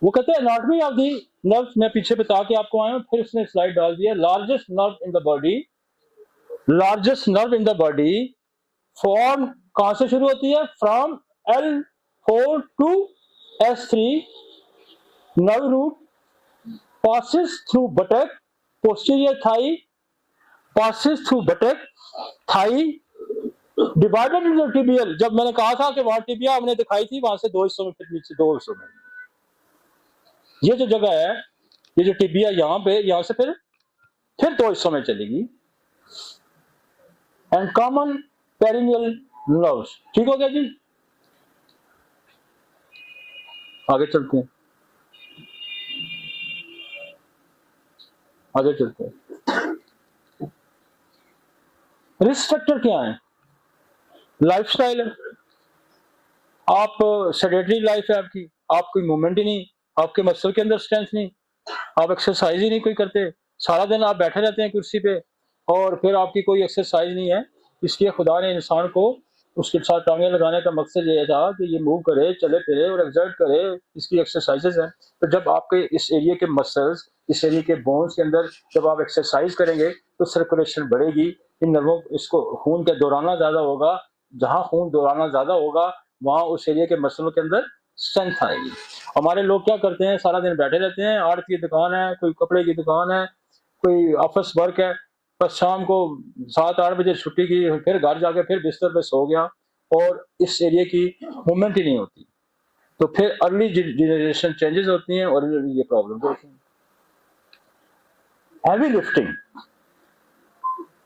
वो कहते हैं एनाटॉमी ऑफ दी नर्व, मैं पीछे बता के आपको आया हूं, फिर उसने स्लाइड डाल दिया। Largest nerve in the body, largest nerve in the body form कहां से शुरू होती है? From L4 to S3 nerve root passes through buttock, posterior thigh, passes through buttock, thigh, divided into tibial। जब मैंने कहा था कि वहां टिबिया हमने दिखाई थी, वहां से दो हिस्सों में, फिर नीचे दो हिस्सों में। ये जो जगह है, ये जो टिबिया यहां पे, यहां से फिर दो हिस्सों में चलेगी। And common peroneal nerves. ठीक हो गया जी। आगे चलते हैं, आगे चलते हैं। रिस्क फैक्टर क्या है? लाइफस्टाइल है, आप सेडेटरी लाइफ है आपकी, आप कोई मूवमेंट ही नहीं, आपके मसल के अंदर स्ट्रेंथ नहीं, आप एक्सरसाइज ही नहीं कोई करते, सारा दिन आप बैठे रहते हैं कुर्सी पे और फिर आपकी कोई एक्सरसाइज नहीं है। इसलिए खुदा ने इंसान को उसके साथ टांगे लगाने का मकसद ये था कि ये मूव करे, चले फिरे और एक्सर्ट करे, इसकी एक्सरसाइजेज हैं। तो जब आपके इस एरिया के मसल्स, इस एरिया के बोन्स के अंदर जब आप एक्सरसाइज करेंगे तो सर्कुलेशन बढ़ेगी, इन नर्वों, इसको खून का दौराना ज्यादा होगा, जहां खून दौराना ज्यादा होगा वहां उस एरिया के मसलों के अंदर स्ट्रेंथ आएगी। हमारे लोग क्या करते हैं, सारा दिन बैठे रहते हैं, आर्ट की दुकान है, कोई कपड़े की दुकान है, कोई ऑफिस वर्क है, बस शाम को 7-8 बजे छुट्टी की, फिर घर जाके फिर बिस्तर पे सो गया और इस एरिया की मूवमेंट ही नहीं होती। तो फिर अर्ली जनरेशन चेंजेस होती हैं और ये प्रॉब्लम होती हैं। हैवी लिफ्टिंग,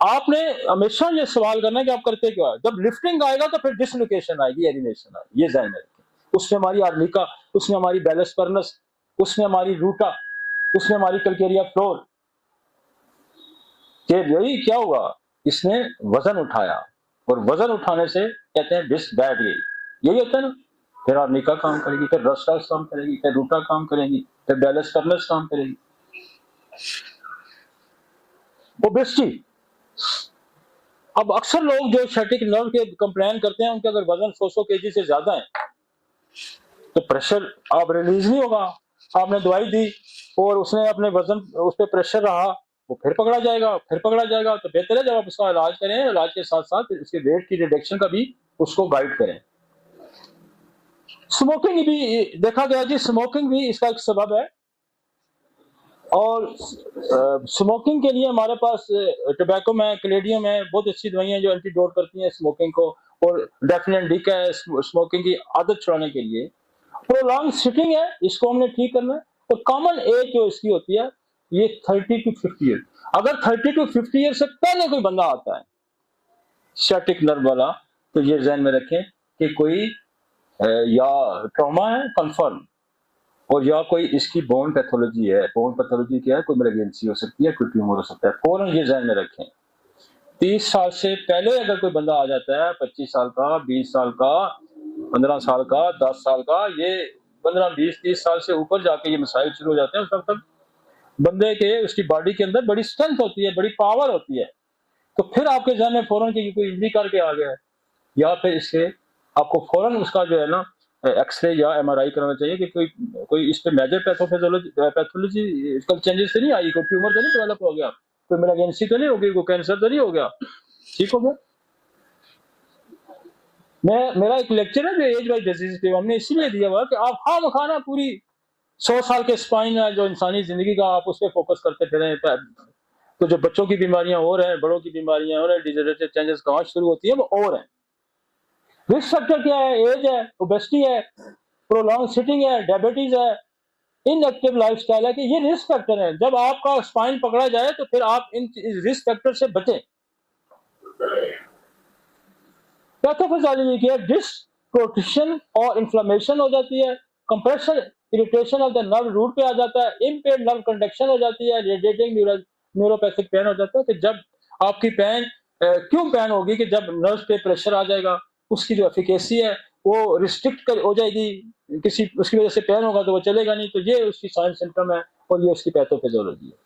आपने हमेशा ये सवाल करना है कि आप करते क्या है। जब लिफ्टिंग आएगा तो फिर डिसलोकेशन आएगी, एलिनेशन आएगी, ये ध्यान में रखें। उसमें हमारी आर्निका, उसमें हमारी बैलेंस परनस, उसमें हमारी रूटा, उसमें हमारी कल्केरिया फ्लोर। यही क्या हुआ, इसने वजन उठाया और वजन उठाने से कहते हैं डिस्क बैठ गई, यही होता है ना। फिर आर्निका काम करेगी, फिर रस्टास काम करेगी, फिर रूटा काम करेगी, फिर बैलेंस परनस काम करेगी। ओबेसिटी, अब अक्सर लोग जो स्टैटिक नर्व के कंप्लेन करते हैं, उनके अगर वजन 100 केजी से ज्यादा है तो प्रेशर आप रिलीज नहीं होगा। आपने दवाई दी और उसने अपने वजन, उस पर प्रेशर रहा, वो फिर पकड़ा जाएगा, फिर पकड़ा जाएगा। तो बेहतर है जब आप उसका इलाज करें, इलाज के साथ साथ उसके वेट की रिडक्शन का भी उसको गाइड करें। स्मोकिंग भी देखा गया जी, स्मोकिंग भी इसका एक सबब है। और स्मोकिंग के लिए हमारे पास टोबैको में, कैलेडियम है, बहुत अच्छी दवाइयां जो एंटीडोट करती हैं स्मोकिंग को। और डेफिनेट डी का है स्मोकिंग की आदत छुड़ाने के लिए। प्रोलॉन्ग सिटिंग है, इसको हमने ठीक करना है। और कॉमन एज जो इसकी होती है ये 30 to 50 ईयर। अगर 30 to 50 ईयर से पहले कोई बंदा आता है स्टैटिक नर्व वाला, तो ये ध्यान में रखें कि कोई या ट्रॉमा है कंफर्म, और या कोई इसकी बोन पैथोलॉजी है। बोन पैथोलॉजी क्या है? कोई मेलिग्नेंसी हो सकती है, कोई ट्यूमर हो सकता है। फौरन ये ध्यान में रखें। 30 साल से पहले अगर कोई बंदा आ जाता है, 25 साल का, 20 साल का, 15 साल का, 10 साल का, ये 15, 20, 30 साल से ऊपर जाके ये मसाइल शुरू हो जाते हैं। उस वक्त तक बंदे के, उसकी बॉडी के अंदर बड़ी स्ट्रेंथ होती है, बड़ी पावर होती है। तो फिर आपके ध्यान में फौरन की कोई इंजरी करके आ गया है, या फिर इससे आपको फौरन उसका जो है ना एक्सरे या एमआरआई कराना चाहिए कि कोई इस पे मेजर पैथोलॉजिकल चेंजेस तो नहीं आई, कोई ट्यूमर तो नहीं डेवलप हो गया, कोई मेलिग्नेंसी तो नहीं हो गई, कोई कैंसर तो नहीं हो गया। ठीक हो गया। मेरा एक लेक्चर है जो एज वाइज डिजीज पे हमने इसीलिए दिया हुआ कि आप खाम खाना पूरी 100 साल के स्पाइन है जो इंसानी जिंदगी का, आप उस पर फोकस करते फिरें, तो जो बच्चों की बीमारियां हो रहे हैं, बड़ों की बीमारियां हो रही हैं, डिजेनरेटिव चेंजेस कहाँ शुरू होती है, वो और है। रिस्क फैक्टर क्या है? एज है, ओबेसिटी है, प्रोलॉन्ग सिटिंग है, डायबिटीज है, इनएक्टिव लाइफस्टाइल है, कि ये रिस्क फैक्टर है। जब आपका स्पाइन पकड़ा जाए तो फिर आप इन रिस्क फैक्टर से बचें। पैथोफिजियोलॉजी की है, डिस्क और इन्फ्लेमेशन हो जाती है, compression irritation of the nerve root पे आ जाता है, इम्पेयर्ड नर्व कंडक्शन हो जाती है, रेडिएटिंग न्यूरोपैथिक पेन हो जाता है। कि जब आपकी पेन क्यों पेन होगी? कि जब नर्व पे प्रेशर आ जाएगा, उसकी जो एफिकेसी है वो रिस्ट्रिक्ट हो जाएगी, किसी उसकी वजह से पेन होगा तो वो चलेगा नहीं। तो ये उसकी साइन सिम्टम है और ये उसकी पैथोफिजियोलॉजी है।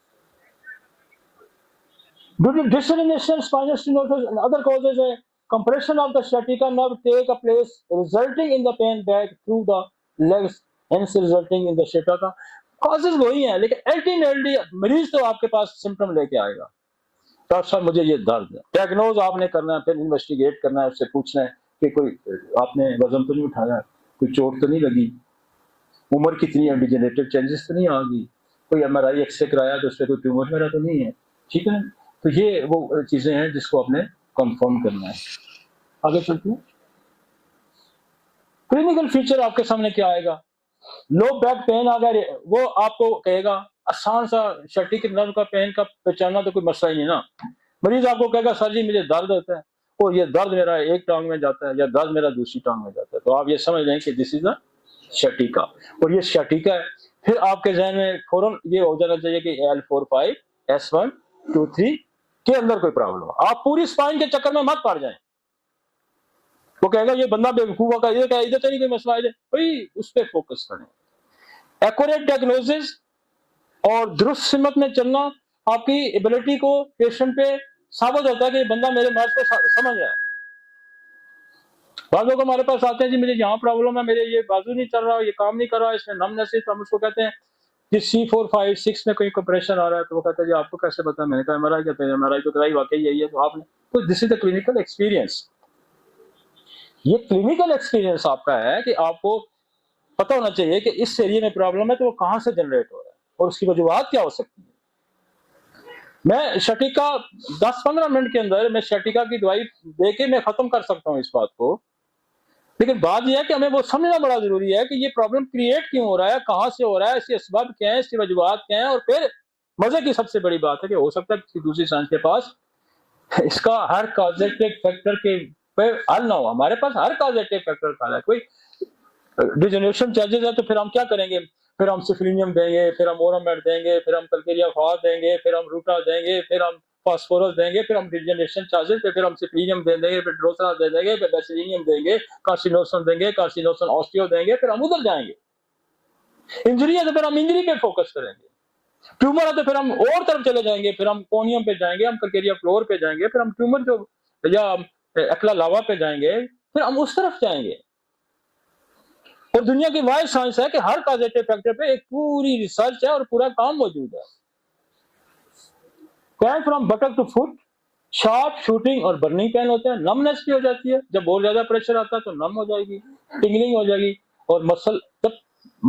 Due to dissemination, spinal stenosis and other causes, a compression of the sciatica nerve take a place, resulting in the pain back through the legs, hence resulting in the sciatica. Causes वही हैं, लेकिन ultimately मरीज तो आपके पास symptom लेके आएगा, doctor साहब मुझे ये दर्द है। डायग्नोज आपने करना है, फिर इन्वेस्टिगेट करना है, उससे पूछना है कि कोई आपने वजन तो नहीं उठाया, कोई चोट तो नहीं लगी, उम्र कितनी है, डिजेनरेटिव चेंजेस तो नहीं आ गई, कोई एमआरआई एक्सरे कराया तो उसमें कोई ट्यूमर वगैरह तो नहीं है, ठीक है। तो ये वो चीजें हैं जिसको आपने कंफर्म करना है। आगे चलते हैं। क्लिनिकल फीचर आपके सामने क्या आएगा? लो बैक पेन आ गया, वो आपको कहेगा आसान सा सटिक नर्व का पेन का पहचानना तो कोई मसला ही नहीं ना। मरीज आपको कहेगा सर जी मुझे दर्द होता है, और ये दर्द मेरा एक टांग में जाता है या दर्द मेरा दूसरी टांग में जाता है, तो आप ये समझ लें कि दिस इज अ शटिका, और ये शटिका है। फिर आपके जहन में फौरन ये हो जाना चाहिए कि L4-5 S1 2 3 के अंदर कोई प्रॉब्लम। आप पूरी स्पाइन के चक्कर में मत पड़ जाएं। वो कहेगा ये बंदा बेवकूफ होगा, ये क्या इधर तो नहीं कोई मसला है, भाई उस पर फोकस करें। एक्यूरेट डायग्नोसिस और दुरुस्त सिमत में चलना आपकी एबिलिटी को पेशेंट पे साबित होता है कि बंदा मेरे मर्ज को समझ रहा है। बाद लोग हमारे पास आते हैं जी मुझे यहाँ प्रॉब्लम है, मेरे ये बाजू नहीं चल रहा, ये काम नहीं कर रहा, इसमें नमनेस है, तो हम उसको कहते हैं कि C4-5-6 में कोई कंप्रेशन आ रहा है, तो वो कहता है जी आपको कैसे पता? मैंने कहा एमआरआई कहते हैं, एमआरआई तो कराई वाकई यही है, तो आपने, तो this is the clinical experience. ये क्लिनिकल एक्सपीरियंस आपका है कि आपको पता होना चाहिए कि इस एरिया में प्रॉब्लम है तो वो कहां से जनरेट हो रहा है और उसकी वजूहत क्या हो सकती है। मैं शटिका 10-15 मिनट के अंदर मैं शटिका की दवाई देके मैं खत्म कर सकता हूँ इस बात को, लेकिन बात यह है कि हमें वो समझना बड़ा जरूरी है कि ये प्रॉब्लम क्रिएट क्यों हो रहा है, कहां से हो रहा है, इसके असबाब क्या है, इसकी वजूहत क्या है। और फिर मजे की सबसे बड़ी बात है कि हो सकता है किसी दूसरी साइंस के पास इसका हर कॉजेटिव फैक्टर के हल ना हो। हमारे पास हर कॉजेटिव फैक्टर का है। कोई डिजेनरेशन चार्जेस है तो फिर हम क्या करेंगे? फिर हम सिफिलिनियम देंगे, फिर हम ओरामेड देंगे, फिर हम कल्केरिया फॉर देंगे, फिर हम रूटा देंगे, फिर हम फास्फोरस देंगे, फिर हम डिजेनरेशन चार्जेस पे फिर हम सिफिलिनियम दे देंगे, फिर ड्रोसरा दे देंगे, फिर बेसिलिनियम देंगे, कार्सिनोसन देंगे, कार्सिनोसन ऑस्टियो देंगे, फिर हम उधर जाएंगे। इंजरी है तो फिर हम इंजरी पे फोकस करेंगे। ट्यूमर है तो फिर हम और तरफ चले जाएंगे, फिर हम कोनियम पे जाएंगे, हम कल्केरिया फ्लोर पे जाएंगे, फिर हम ट्यूमर जो या एक्ला लावा पे जाएंगे, फिर हम उस तरफ जाएंगे। और दुनिया की वाइड साइंस है कि हर कॉजेटिव फैक्टर पे एक पूरी रिसर्च है और पूरा काम मौजूद है। Pain from buttock to foot, sharp shooting और बर्निंग पेन होता है, नमनेस भी हो जाती है, जब बहुत ज्यादा प्रेशर आता है तो नम हो जाएगी, टिंगलिंग हो जाएगी, और जब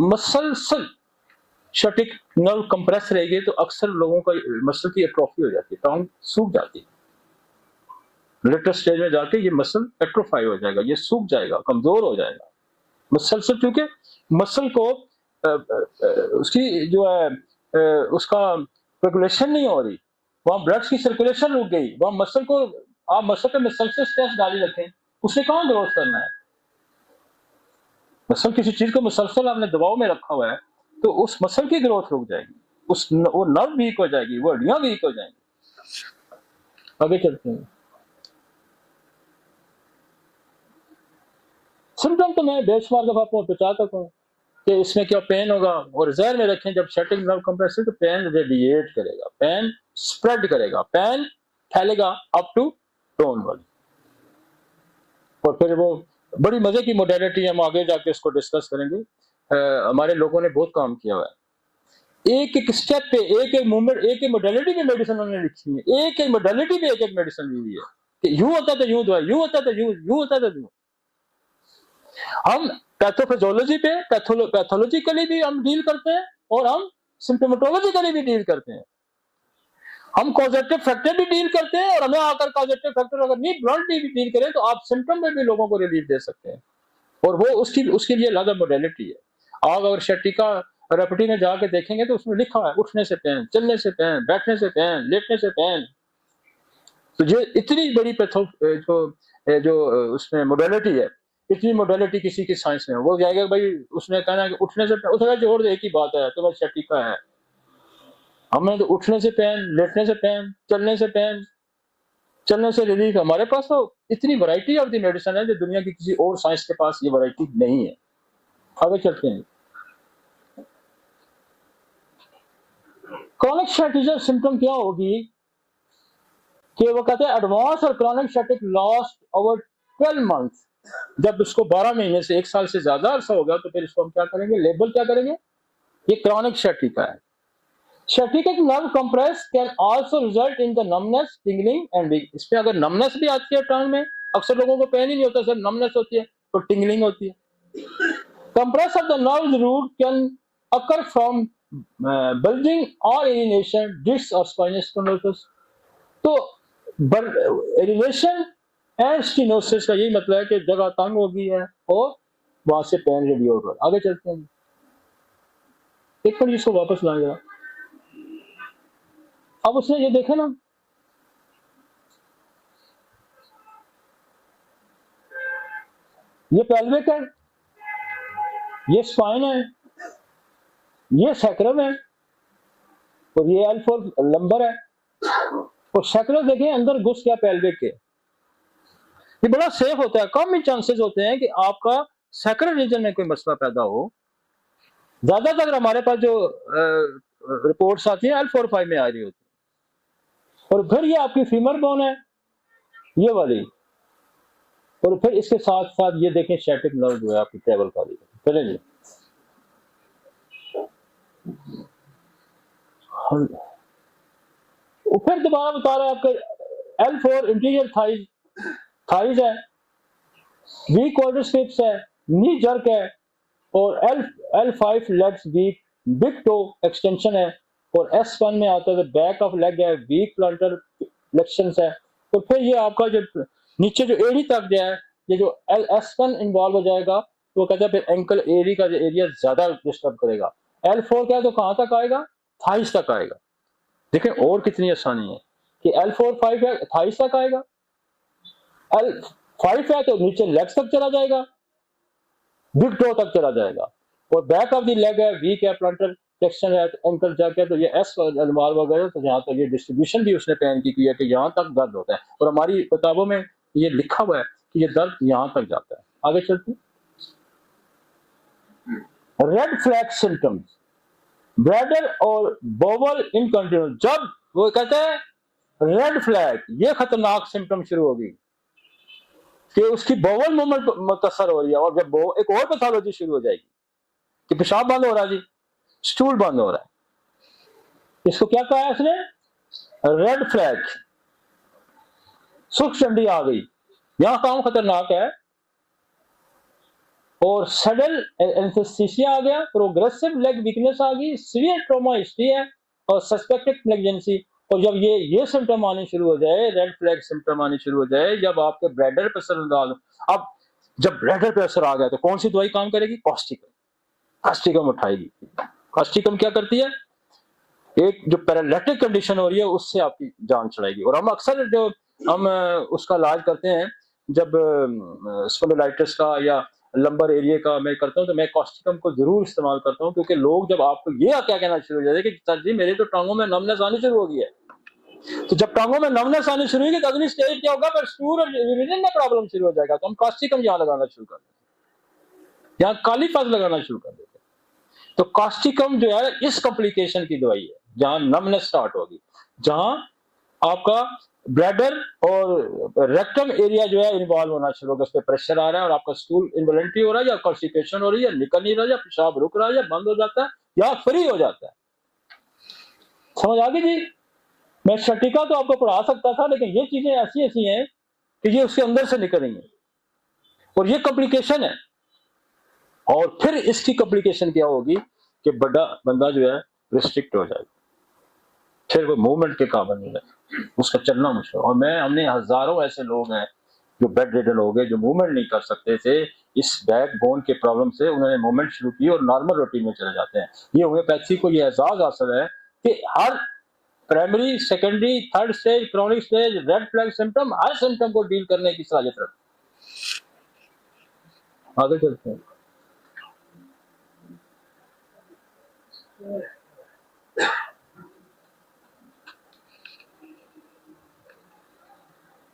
मसल शटिक नर्व कंप्रेस रहेगी तो अक्सर लोगों का मसल की एट्रोफी हो जाती है, टांग सूख जाती है। लेटर स्टेज में जाके ये मसल एट्रोफाई हो जाएगा, ये सूख जाएगा, कमजोर हो जाएगा मसल से, क्योंकि मसल को उसकी जो है उसका रेगुलेशन नहीं हो रही, वहां ब्लड की सर्कुलेशन रुक गई, वहां मसल को आप मसल पे मसल से स्ट्रेस डाली रखें, उसने कहां ग्रोथ करना है? मसल किसी चीज को मुसलसल आपने दबाव में रखा हुआ है तो उस मसल की ग्रोथ रुक जाएगी, वो नर्व वीक हो जाएगी, वो हड्डियां वीक हो जाएंगी। आगे चलते हैं। सिम्टम तो मैं बेशुमार दफा आपको बता सकता हूँ कि इसमें क्या पेन होगा, और जहर में रखें जब शटिंग नर्व कंप्रेशन तो पेन रेडिएट करेगा, पेन स्प्रेड करेगा, पेन फैलेगा अप टू टोन वाली। और फिर वो बड़ी मजे की मोडेलिटी हम आगे जाके इसको डिस्कस करेंगे। हमारे लोगों ने बहुत काम किया हुआ है, एक एक स्टेप पे एक एक मूवमेंट, एक एक मोडेलिटी में मेडिसिन उन्होंने लिखी है, एक एक मोडेलिटी पे एक एक मेडिसिन ली हुई है कि यूं होता तो यूं दवाई, यूं होता तो यूं होता तो यूं। हम पैथोफिजियोलॉजी पे पैथोलॉजिकली भी हम डील करते हैं और हम सिम्टोमेटोलॉजिकली भी डील करते हैं। हम कॉजेटिव फैक्टर भी डील करते हैं, और हमें आकर कॉजेटिव फैक्टर अगर नहीं ब्लंटली भी डील करें तो आप सिम्टम में भी लोगों को रिलीफ दे सकते हैं, और वो उसके लिए अलग मोडेलिटी है। आप अगर शटिका रेपिटी में जाके देखेंगे तो उसमें लिखा है उठने से पेन, चलने से पेन, बैठने से पेन, लेटने से पेन। तो ये इतनी बड़ी जो उसमें मोडेलिटी है, इतनी मोडेलिटी किसी की साइंस में वो जाएगा भाई, उसने कहना कि उठने से उसका जोड़ एक ही बात है, तो बस शटिका है। हमें तो उठने से पेन, लेटने से पेन, चलने से रिलीफ। हमारे पास तो इतनी वैरायटी ऑफ द मेडिसिन है जो दुनिया की किसी और साइंस के पास ये वैरायटी नहीं है। आगे चलते हैं। क्रॉनिक स्टैटिक सिम्टम क्या होगी कि वो कहते हैं एडवांस और chronic static last over 12 month. जब उसको 12 महीने से 1 साल से ज्यादा अरसा हो गया तो फिर इसको हम क्या करेंगे, लेबल क्या करेंगे, ये क्रॉनिक स्टैटिक है। Static nerve compress can also result in the numbness, tingling and weak. इसमें अगर नमनेस भी आती है टंग में, अक्सर लोगों को पेन ही नहीं होता, सिर्फ नमनेस होती है, तो टिंगलिंग होती है। Compress of the nerve root can occur from bulging और इरिनेशन, डिस्क और स्पाइनल स्टोनोसिस। तो इरिनेशन एंड स्टेनोसिस का यही मतलब है कि जगह तंग हो गई है और वहां से पेन रेडी होगा। आगे चलते हैं, एक मिनट इसको वापस लाएगा। अब उसने ये देखा ना, ये पेल्विक है, ये स्पाइन है, ये सैक्रम है, और ये L4 लंबर है, और सैक्रम देखें अंदर घुस गया पेल्विक के। ये बड़ा सेफ होता है, कम ही चांसेस होते हैं कि आपका सैक्रल रीजन में कोई मसला पैदा हो। ज्यादातर हमारे पास जो रिपोर्ट्स आती है L4-5 में आ रही होती है। और फिर ये आपकी फीमर बोन है, ये वाली, और फिर इसके साथ साथ ये देखें स्टैटिक नर्व जो है आपकी ट्रेवल कर रही है। चले जी, फिर दोबारा बता रहे हैं आपके L4 इंटीरियर थाइज है, वीक क्वाड्रिसेप्स है, नी जर्क है, और L5 legs weak, big toe extension है, और S1 में आता है बैक ऑफ लेग है, वीक प्लांटर फ्लेक्शंस है। तो फिर ये आपका जो नीचे जो एडी तक जो है, ये जो S1 इन्वॉल्व हो जाएगा, तो कहते हैं फिर एंकल एरी का जो एरिया ज्यादा डिस्टर्ब करेगा। L4 क्या है तो कहां तक आएगा, थाइस तक आएगा। देखें और कितनी आसानी है कि L4-5 है, थाइस तक आएगा, L5 है तो नीचे लेग्स तक चला जाएगा, बिग टो तक चला जाएगा, और बैक ऑफ द लेग है, वीक है, प्लांटर फ्लेक्शन है, एंकल जैक है, तो ये S इन्वॉल्व हो गया। तो यहाँ तक ये डिस्ट्रीब्यूशन भी उसने पेन की है कि यहाँ तक दर्द होता है, और हमारी किताबों में ये लिखा हुआ है कि ये दर्द यहाँ तक जाता है। आगे चलते, रेड फ्लैग सिम्टम्स, ब्लैडर और बोवल इनकंटिन्यूस। जब वो कहते हैं रेड फ्लैग, ये खतरनाक सिम्टम शुरू होगी कि उसकी बोवल मूवमेंट मुतासर हो रही है, और जब एक और पैथोलॉजी शुरू हो जाएगी कि पेशाब बंद हो रहा है जी, स्टूल बंद हो रहा है। इसको क्या कहा है उसने, रेड फ्लैग, सुख चंडी आ गई, यहां काम खतरनाक है। और सडन एनेस्थीसिया आ गया, प्रोग्रेसिव लेग वीकनेस आ गई, सीवियर ट्रॉमा हिस्ट्री है, और सस्पेक्टेड नेग्लिजेंसी। और जब ये सिम्टम आने शुरू हो जाए, रेड फ्लैग सिम्टम आने शुरू हो जाए, जब आपके ब्लैडर पे असर अंदाज, अब जब ब्लैडर पे असर आ गया तो कौन सी दवाई काम करेगी, कॉस्टिकम उठाएगी। कॉस्टिकम क्या करती है, एक जो पैरालिटिक कंडीशन हो रही है उससे आपकी जान छुड़ाएगी। और हम अक्सर जो हम उसका इलाज करते हैं, जब स्पॉन्डिलाइटिस का या लंबर एरिया का मैं करता हूं, तो मैं कॉस्टिकम को जरूर इस्तेमाल करता हूं, क्योंकि लोग जब आपको ये क्या कहना शुरू हो जाते हैं कि सर जी मेरे तो टांगों में नमनेस आनी शुरू हो गई है, तो जब टांगों में नमनेस आनी शुरू होगी तो अगली स्टेज क्या होगा, फिर स्टूल और यूरिन में प्रॉब्लम शुरू हो जाएगा। तो हम कॉस्टिकम यहाँ लगाना शुरू कर देते हैं, यहाँ काली फज लगाना शुरू कर देते हैं। तो कॉस्टिकम जो है इस कॉम्प्लिकेशन की दवाई है, जहां नमनेस स्टार्ट होगी, जहां आपका ब्लैडर और रेक्टम एरिया जो है इन्वॉल्व होना शुरू होगा, उस पर प्रेशर आ रहा है, और आपका स्टूल इनवॉलंटरी हो रहा है, या कॉन्स्टिपेशन हो रही है, निकल नहीं रहा, या पेशाब रुक रहा है, या बंद हो जाता है, या फ्री हो जाता है। समझ आ गई जी। मैं शटिका तो आपको पढ़ा सकता था, लेकिन ये चीजें ऐसी ऐसी हैं कि ये उसके अंदर से निकल रही है, और ये कॉम्प्लिकेशन है। और फिर इसकी कॉम्प्लिकेशन क्या होगी कि बड़ा बंदा जो है रिस्ट्रिक्ट हो जाएगा। फिर वो मूवमेंट के काबिल नहीं है, उसका चलना मुश्किल। और हमने हजारों ऐसे लोग हैं जो बेड रिडन हो गए, जो मूवमेंट नहीं कर सकते थे, इस बैक बोन के प्रॉब्लम से उन्होंने मूवमेंट शुरू की और नॉर्मल रूटीन में चले जाते हैं। ये होम्योपैथी को ये एहसास हासिल है कि हर primary, secondary, third stage, chronic stage, red flag symptom, हर सिम्टम को डील करने की सलाहियत रखते हैं। आगे चलते हैं।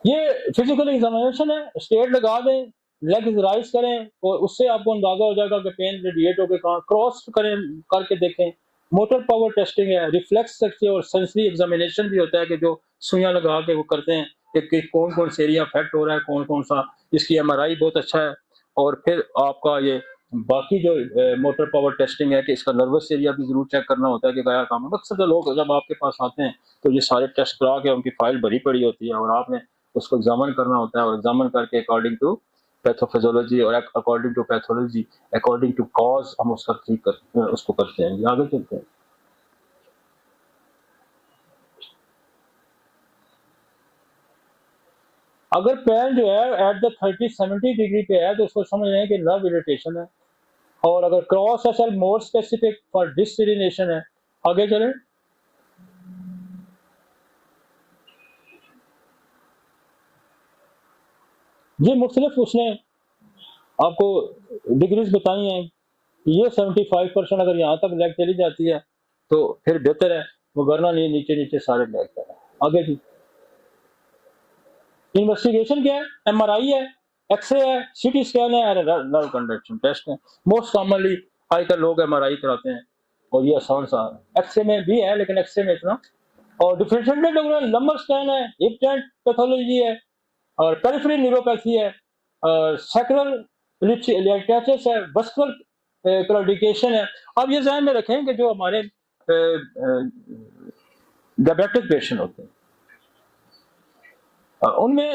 ये फिजिकल एग्जामिनेशन है, स्टेट लगा दें, लेग राइज करें और उससे आपको अंदाजा हो जाएगा कि पेन रेडिएट होकर कहाँ, क्रॉस करें, करके देखें। मोटर पावर टेस्टिंग है, रिफ्लेक्स टेस्ट और सेंसरी एग्जामिनेशन भी होता है कि जो सुइयां लगा के वो करते हैं कि कौन कौन से एरिया अफेक्ट हो रहा है, कौन कौन सा। इसकी एमआरआई बहुत अच्छा है। और फिर आपका ये बाकी जो मोटर पावर टेस्टिंग है कि इसका नर्वस एरिया भी जरूर चेक करना होता है कि गया काम है। अक्सर तो लोग जब आपके पास आते हैं तो ये सारे टेस्ट करा के उनकी फाइल भरी पड़ी होती है और आपने उसको एग्जामिन करना होता है और एग्जामिन करके अकॉर्डिंग टू पैथोफिजियोलॉजी और according to pathology, according to cause हम उसका ठीक उसको करते हैं। आगे चलते हैं। अगर पेन जो है एट द 30-70 डिग्री पे है तो उसको समझ लें कि नर्व इरिटेशन है। और अगर cross SLR more specific for disc herniation है। आगे चलें। ये मुख्तलिफ उसने आपको डिग्रीज बताई हैं। ये 75% अगर यहाँ तक लेग चली जाती है तो फिर बेहतर है, वो वरना नहीं नीचे नीचे सारे लेग कर। आगे जी, इन्वेस्टिगेशन क्या है? एमआरआई है, एक्सरे है, सीटी स्कैन है, नर्व कंडक्शन टेस्ट है। मोस्ट कॉमनली आजकल लोग एमआरआई कराते हैं और ये आसान सा है। एक्सरे में भी है लेकिन एक्सरे में इतना। और डिफरेंशिएटेड लंबर स्कैन है, हिप जॉइंट पैथोलॉजी है और पेरिफेरल न्यूरोपैथी है, सैक्रल लिथाइटिस है, वस्कुलर क्लॉडिकेशन है। अब ये ध्यान में रखें कि जो हमारे डायबिटिक पेशेंट होते हैं उनमें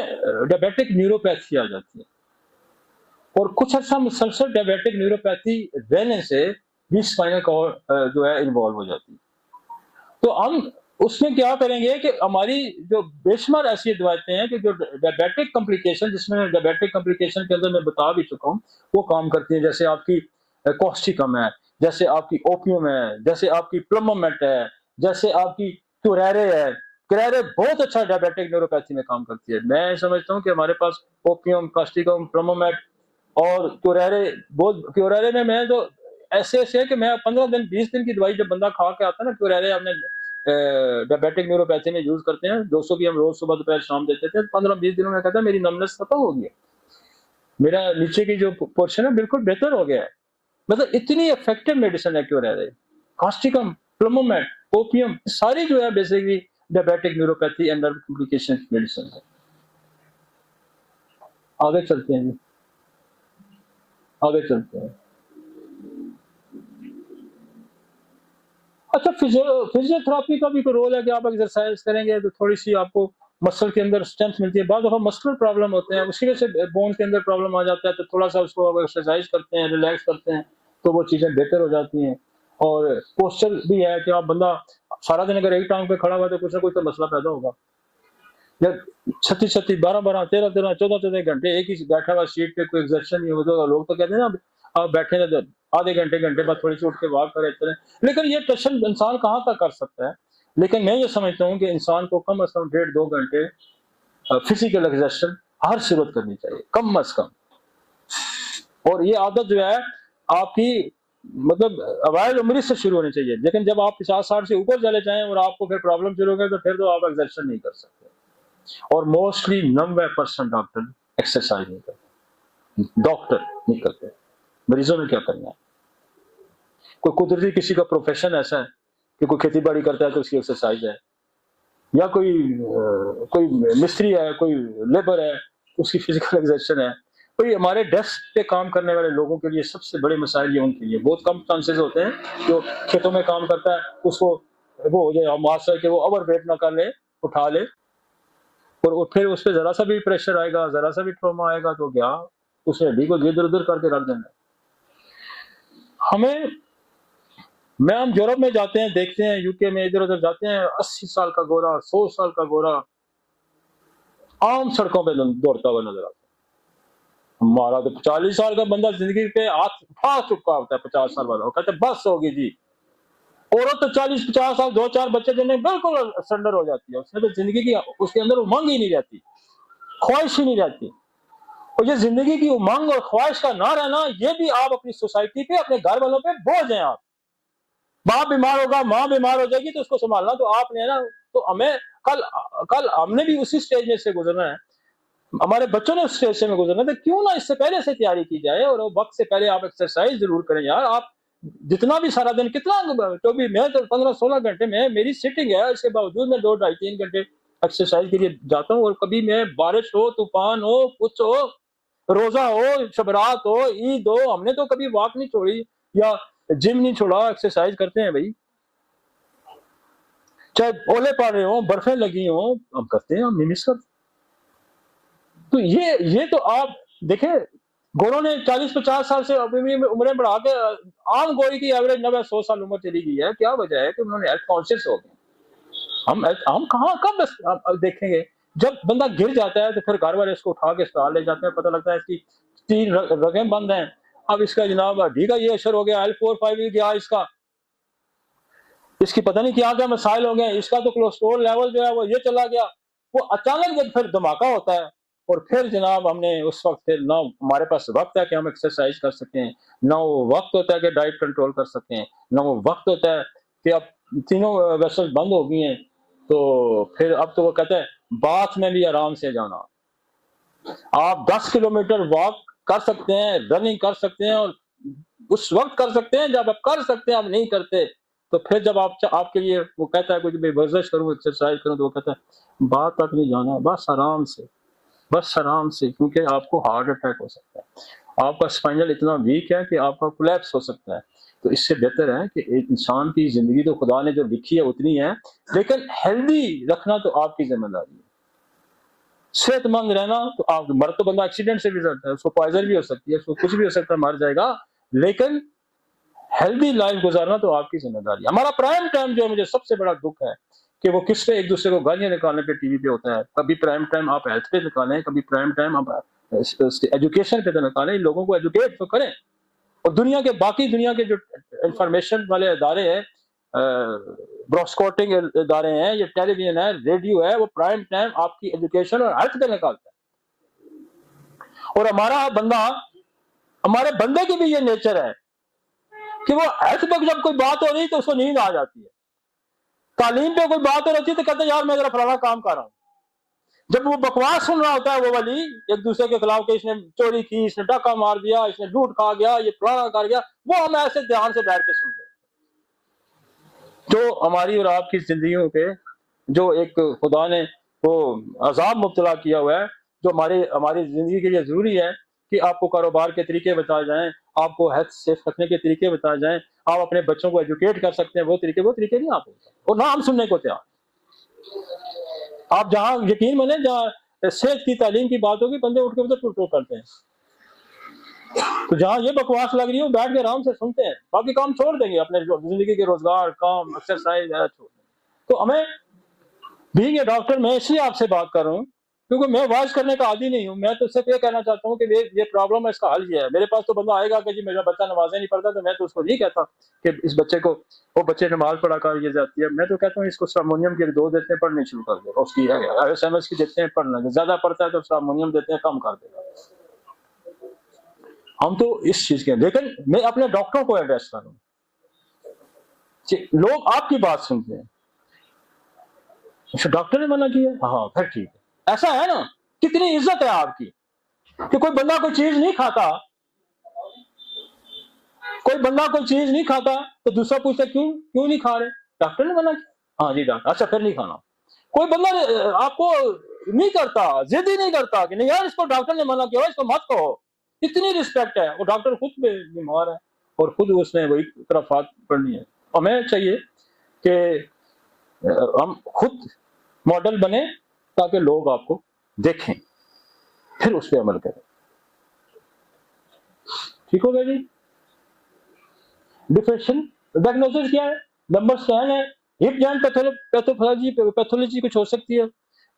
डायबिटिक न्यूरोपैथी आ जाती है और कुछ अर्सा मुसलसल डायबिटिक न्यूरोपैथी रहने से भी स्पाइनल कॉर्ड जो है इन्वॉल्व हो जाती है। तो हम उसमें क्या करेंगे कि हमारी जो बेशुमार ऐसी दवाएं हैं कि जो डायबिटिक कॉम्प्लिकेशन, जिसमें डायबिटिक कॉम्प्लिकेशन के अंदर मैं बता भी चुका हूँ, वो काम करती है। जैसे आपकी कॉस्टिकम है, जैसे आपकी ओपियम है, जैसे आपकी प्लमोमेट है, जैसे आपकी क्यूरेरे है। क्यूरेरे बहुत अच्छा डायबिटिक न्यूरोपैथी में काम करती है। मैं समझता हूँ कि हमारे पास ओपियम, कॉस्टिकम, प्लमोमेट और क्यूरेरे, बहुत क्यूरेरे में मैं तो ऐसे है कि मैं 15 दिन 20 दिन की दवाई जब बंदा खा के आता है ना, क्यूरेरे हमने डायबिटिक न्यूरोपैथी में यूज करते हैं 200 की हम रोज सुबह दोपहर शाम देते थे। 15-20 दिनों में कहता है मेरी नमनेस खत्म हो गई, मेरा नीचे की जो पोर्शन है बिल्कुल बेहतर हो गया है। मतलब इतनी इफेक्टिव मेडिसिन है क्यूरेरे, कॉस्टिकम, प्लमोमेट, ओपियम, सारी जो है basically diabetic neuropathy and nerve complication medicine है। आगे चलते हैं, आगे चलते हैं। अच्छा, फिजियोथेरेपी का भी कोई रोल है कि आप एक्सरसाइज करेंगे तो थोड़ी सी आपको मसल के अंदर स्ट्रेंथ मिलती है। बाद दफा मस्कुलर प्रॉब्लम होते हैं, उसकी वजह से बोन के अंदर प्रॉब्लम आ जाता है, तो थोड़ा सा उसको एक्सरसाइज करते हैं, रिलैक्स करते हैं तो वो चीजें बेहतर हो जाती हैं। और पोस्चर भी है कि आप बंदा सारा दिन अगर एक टांग पे खड़ा हुआ तो कुछ ना कुछ तो मसला पैदा होगा। जब 36-36, 12-12, 13-13, 14-14 घंटे एक ही बैठा हुआ सीट पे कोई एक्सरसाइज नहीं होता, लोग तो कहते हैं ना आप बैठे ना आधे घंटे घंटे बाद थोड़ी सी उठ के वॉक करे चले। लेकिन ये टेंशन इंसान कहाँ तक कर सकता है। लेकिन मैं ये समझता हूँ कि इंसान को कम अज कम 1.5-2 घंटे फिजिकल एक्सरसाइज हर सूरत करनी चाहिए, कम अज कम। और ये आदत जो है आपकी मतलब अवाइल उम्र से शुरू होनी चाहिए। लेकिन जब आप 50-60 से ऊपर चले जाएं और आपको फिर प्रॉब्लम शुरू हो गए तो फिर तो आप एक्सरसाइज नहीं कर सकते। और मोस्टली 90% डॉक्टर एक्सरसाइज नहीं करते, डॉक्टर नहीं करते। मरीजों ने क्या करना है? कोई कुदरती किसी का प्रोफेशन ऐसा है कि कोई खेती बाड़ी करता है तो उसकी एक्सरसाइज है, या कोई मिस्त्री है, कोई लेबर है, उसकी फिजिकल एक्सरसाइज है। तो ये हमारे डेस्क पे काम करने वाले लोगों के लिए सबसे बड़े मसाइल ये उनके लिए बहुत कम चांसेस होते हैं। जो खेतों में काम करता है उसको वो हो जाए मास्टर कि वो ओवर वेट ना कर ले, उठा ले, और फिर उस पर जरा सा भी प्रेशर आएगा, जरा सा भी ट्रॉमा आएगा तो क्या उस हड्डी को इधर उधर करके रख देना। हमें मैं हम यूरोप में जाते हैं, देखते हैं, यूके में इधर उधर जाते हैं, 80 साल का गोरा, 100 साल का गोरा आम सड़कों पे दौड़ता हुआ नजर आता है। हमारा तो 40 साल का बंदा जिंदगी पे हाथ फा चुका होता है, 50 साल वाला, वो कहते हैं बस होगी जी। औरत तो 40-50 साल, 2-4 बच्चे जिन्हें बिल्कुल सरेंडर हो जाती है, उसने तो जिंदगी की, उसके अंदर उमंग ही नहीं रहती, ख्वाहिश ही नहीं रहती। और ये जिंदगी की उमंग और ख्वाहिश का ना रहना, ये भी आप अपनी सोसाइटी पे, अपने घर वालों पे बोझ हैं आप। बाप बीमार होगा, माँ बीमार हो जाएगी, तो उसको संभालना तो आपने है ना। तो हमें कल कल हमने भी उसी स्टेज में से गुजरना है, हमारे बच्चों ने उस स्टेज से में गुजरना है, तो क्यों ना इससे पहले से तैयारी की जाए, और वक्त से पहले आप एक्सरसाइज जरूर करें यार। आप जितना भी सारा दिन कितना, तो भी मैं तो 15-16 घंटे में मेरी सिटिंग है, इसके बावजूद मैं 2-2.5-3 घंटे एक्सरसाइज के लिए जाता हूँ। और कभी मैं बारिश हो, तूफान हो, कुछ हो, रोजा हो, शबरात हो, ईद हो, हमने तो कभी वॉक नहीं छोड़ी या जिम नहीं छोड़ा, एक्सरसाइज करते हैं भाई। चाहे ओले पड़ रहे हो, बर्फें लगी हो, हम करते हैं, हम नहीं मिस करते। तो ये तो आप देखें, गोरों ने 40-50 साल से अभी उम्रें बढ़ा के, आम गोरी की एवरेज 90-100 साल उम्र चली गई है। क्या वजह है कि उन्होंने हेल्थ कॉन्शियस हो गए। हम कहाँ कब देखेंगे, जब बंदा गिर जाता है तो फिर घर वाले इसको उठा के अस्पताल ले जाते हैं, पता लगता है इसकी 3 रगें बंद हैं, अब इसका जनाब हड्डी का ये असर हो गया, L4-5 गया इसका, इसकी पता नहीं क्या क्या मसाइल हो गए, इसका तो कोलेस्ट्रॉल लेवल जो है वो ये चला गया। वो अचानक जब फिर धमाका होता है, और फिर जनाब हमने उस वक्त फिर ना हमारे पास वक्त है कि हम एक्सरसाइज कर सकें, ना वो वक्त होता है कि डाइट कंट्रोल कर सकें, ना वो वक्त होता है कि अब तीनों वेसल्स बंद हो गई हैं। तो फिर अब तो वो कहते हैं बाथ में भी आराम से जाना। आप 10 किलोमीटर वॉक कर सकते हैं, रनिंग कर सकते हैं, और उस वक्त कर सकते हैं जब आप कर सकते हैं, आप नहीं करते। तो फिर जब आपके लिए वो कहता है कुछ भी वर्जिश करूं, एक्सरसाइज करूं, तो वो कहता है बात तक नहीं जाना, बस आराम से, बस आराम से, क्योंकि आपको हार्ट अटैक हो सकता है, आपका स्पाइनल इतना वीक है कि आपका कोलैप्स हो सकता है। तो इससे बेहतर है कि एक इंसान की जिंदगी तो खुदा ने जो लिखी है उतनी है, लेकिन हेल्दी रखना तो आपकी जिम्मेदारी है। सेहतमंद रहना, तो आप मर तो बंदा एक्सीडेंट से भी सकता है, उसको पॉइजन भी हो सकती है, उसको कुछ भी हो सकता है, मर जाएगा, लेकिन हेल्दी लाइफ गुजारना तो आपकी जिम्मेदारी है। हमारा प्राइम टाइम जो है, मुझे सबसे बड़ा दुख है कि वो किस पे एक दूसरे को गालियां निकालने पे टीवी पे होता है। कभी प्राइम टाइम आप हेल्थ पे निकालें, कभी प्राइम टाइम आप एजुकेशन पे तो निकालें, लोगों को एजुकेट तो करें। और दुनिया के बाकी दुनिया के जो इंफॉर्मेशन वाले अदारे हैं, ब्रॉडकास्टिंग इदारे हैं, ये टेलीविजन है, रेडियो है, वो प्राइम टाइम आपकी एजुकेशन और हेल्थ पे निकालता है। और हमारे बंदे की भी ये नेचर है कि वो हेल्थ पे जब कोई बात हो रही तो उसको नींद आ जाती है, तालीम पे कोई बात हो रही है तो कहते हैं यार मैं जरा फलाना काम कर रहा हूँ। जब वो बकवास सुन रहा होता है वो वाली एक दूसरे के खिलाफ कि इसने चोरी की, इसने डाका मार दिया, इसने लूट खा गया, ये फलाना कर गया, वो हम ऐसे ध्यान से बैठ के सुनते हैं। जो हमारी और आपकी जिंदगियों पे जो एक खुदा ने वो अजाब मुब्तला किया हुआ है, जो हमारी जिंदगी के लिए जरूरी है कि आपको कारोबार के तरीके बताए जाएं, आपको हेल्थ सेफ रखने के तरीके बताए जाएं, आप अपने बच्चों को एजुकेट कर सकते हैं, वो तरीके नहीं आप होते, और ना हम सुनने को तैयार। आप जहां यकीन माने, जहां सेहत की तालीम की बात होगी, बंदे उठ के उधर टूट करते हैं। तो जहां ये बकवास लग रही है बैठ के आराम से सुनते हैं, बाकी काम छोड़ देंगे, अपने जिंदगी के रोजगार, काम, एक्सरसाइज छोड़ देंगे। तो हमें बीइंग ए डॉक्टर, मैं इसलिए आपसे बात कर रहा हूँ क्योंकि मैं वाइज करने का आदी नहीं हूँ। मैं तो सिर्फ ये कहना चाहता हूँ कि ये प्रॉब्लम है, इसका हल ये है। मेरे पास तो बंदा आएगा कि जी मेरा बच्चा नमाजें नहीं पढ़ता, तो मैं तो उसको नहीं कहता कि इस बच्चे को, वो बच्चे नमाज पढ़ा कर ये जाती है। मैं तो कहता हूँ इसको हारमोनियम के 2 देते हैं, पढ़ने शुरू कर दो, उसकी SMS की देते हैं, पढ़ना ज्यादा पढ़ता है तो हारमोनियम देते हैं, कम कर देगा। हम तो इस चीज के, लेकिन मैं अपने डॉक्टरों को एड्रेस कर रहा हूँ। लोग आपकी बात सुनते हैं, डॉक्टर ने मना किया, हाँ फिर ठीक है। ऐसा है ना, कितनी इज्जत है आपकी कि कोई बंदा कोई चीज नहीं खाता, तो दूसरा पूछता क्यों नहीं खा रहे, डॉक्टर ने मना किया, हाँ जी डॉक्टर, अच्छा फिर नहीं खाना। कोई बंदा आपको नहीं करता, जिद ही नहीं करता कि नहीं यार इसको डॉक्टर ने मना किया, इसको मत कहो। इतनी रिस्पेक्ट है। वो डॉक्टर खुद बीमार है और खुद उसने वही तरफात पढ़नी है। हमें चाहिए कि हम खुद मॉडल बने ताकि लोग आपको देखें, फिर उस पर अमल करें। ठीक हो गया जी। डिप्रेशन डायग्नोसिस क्या है, नंबर स्कैन है, हिप जॉइंट पैथोलॉजी कुछ हो सकती है।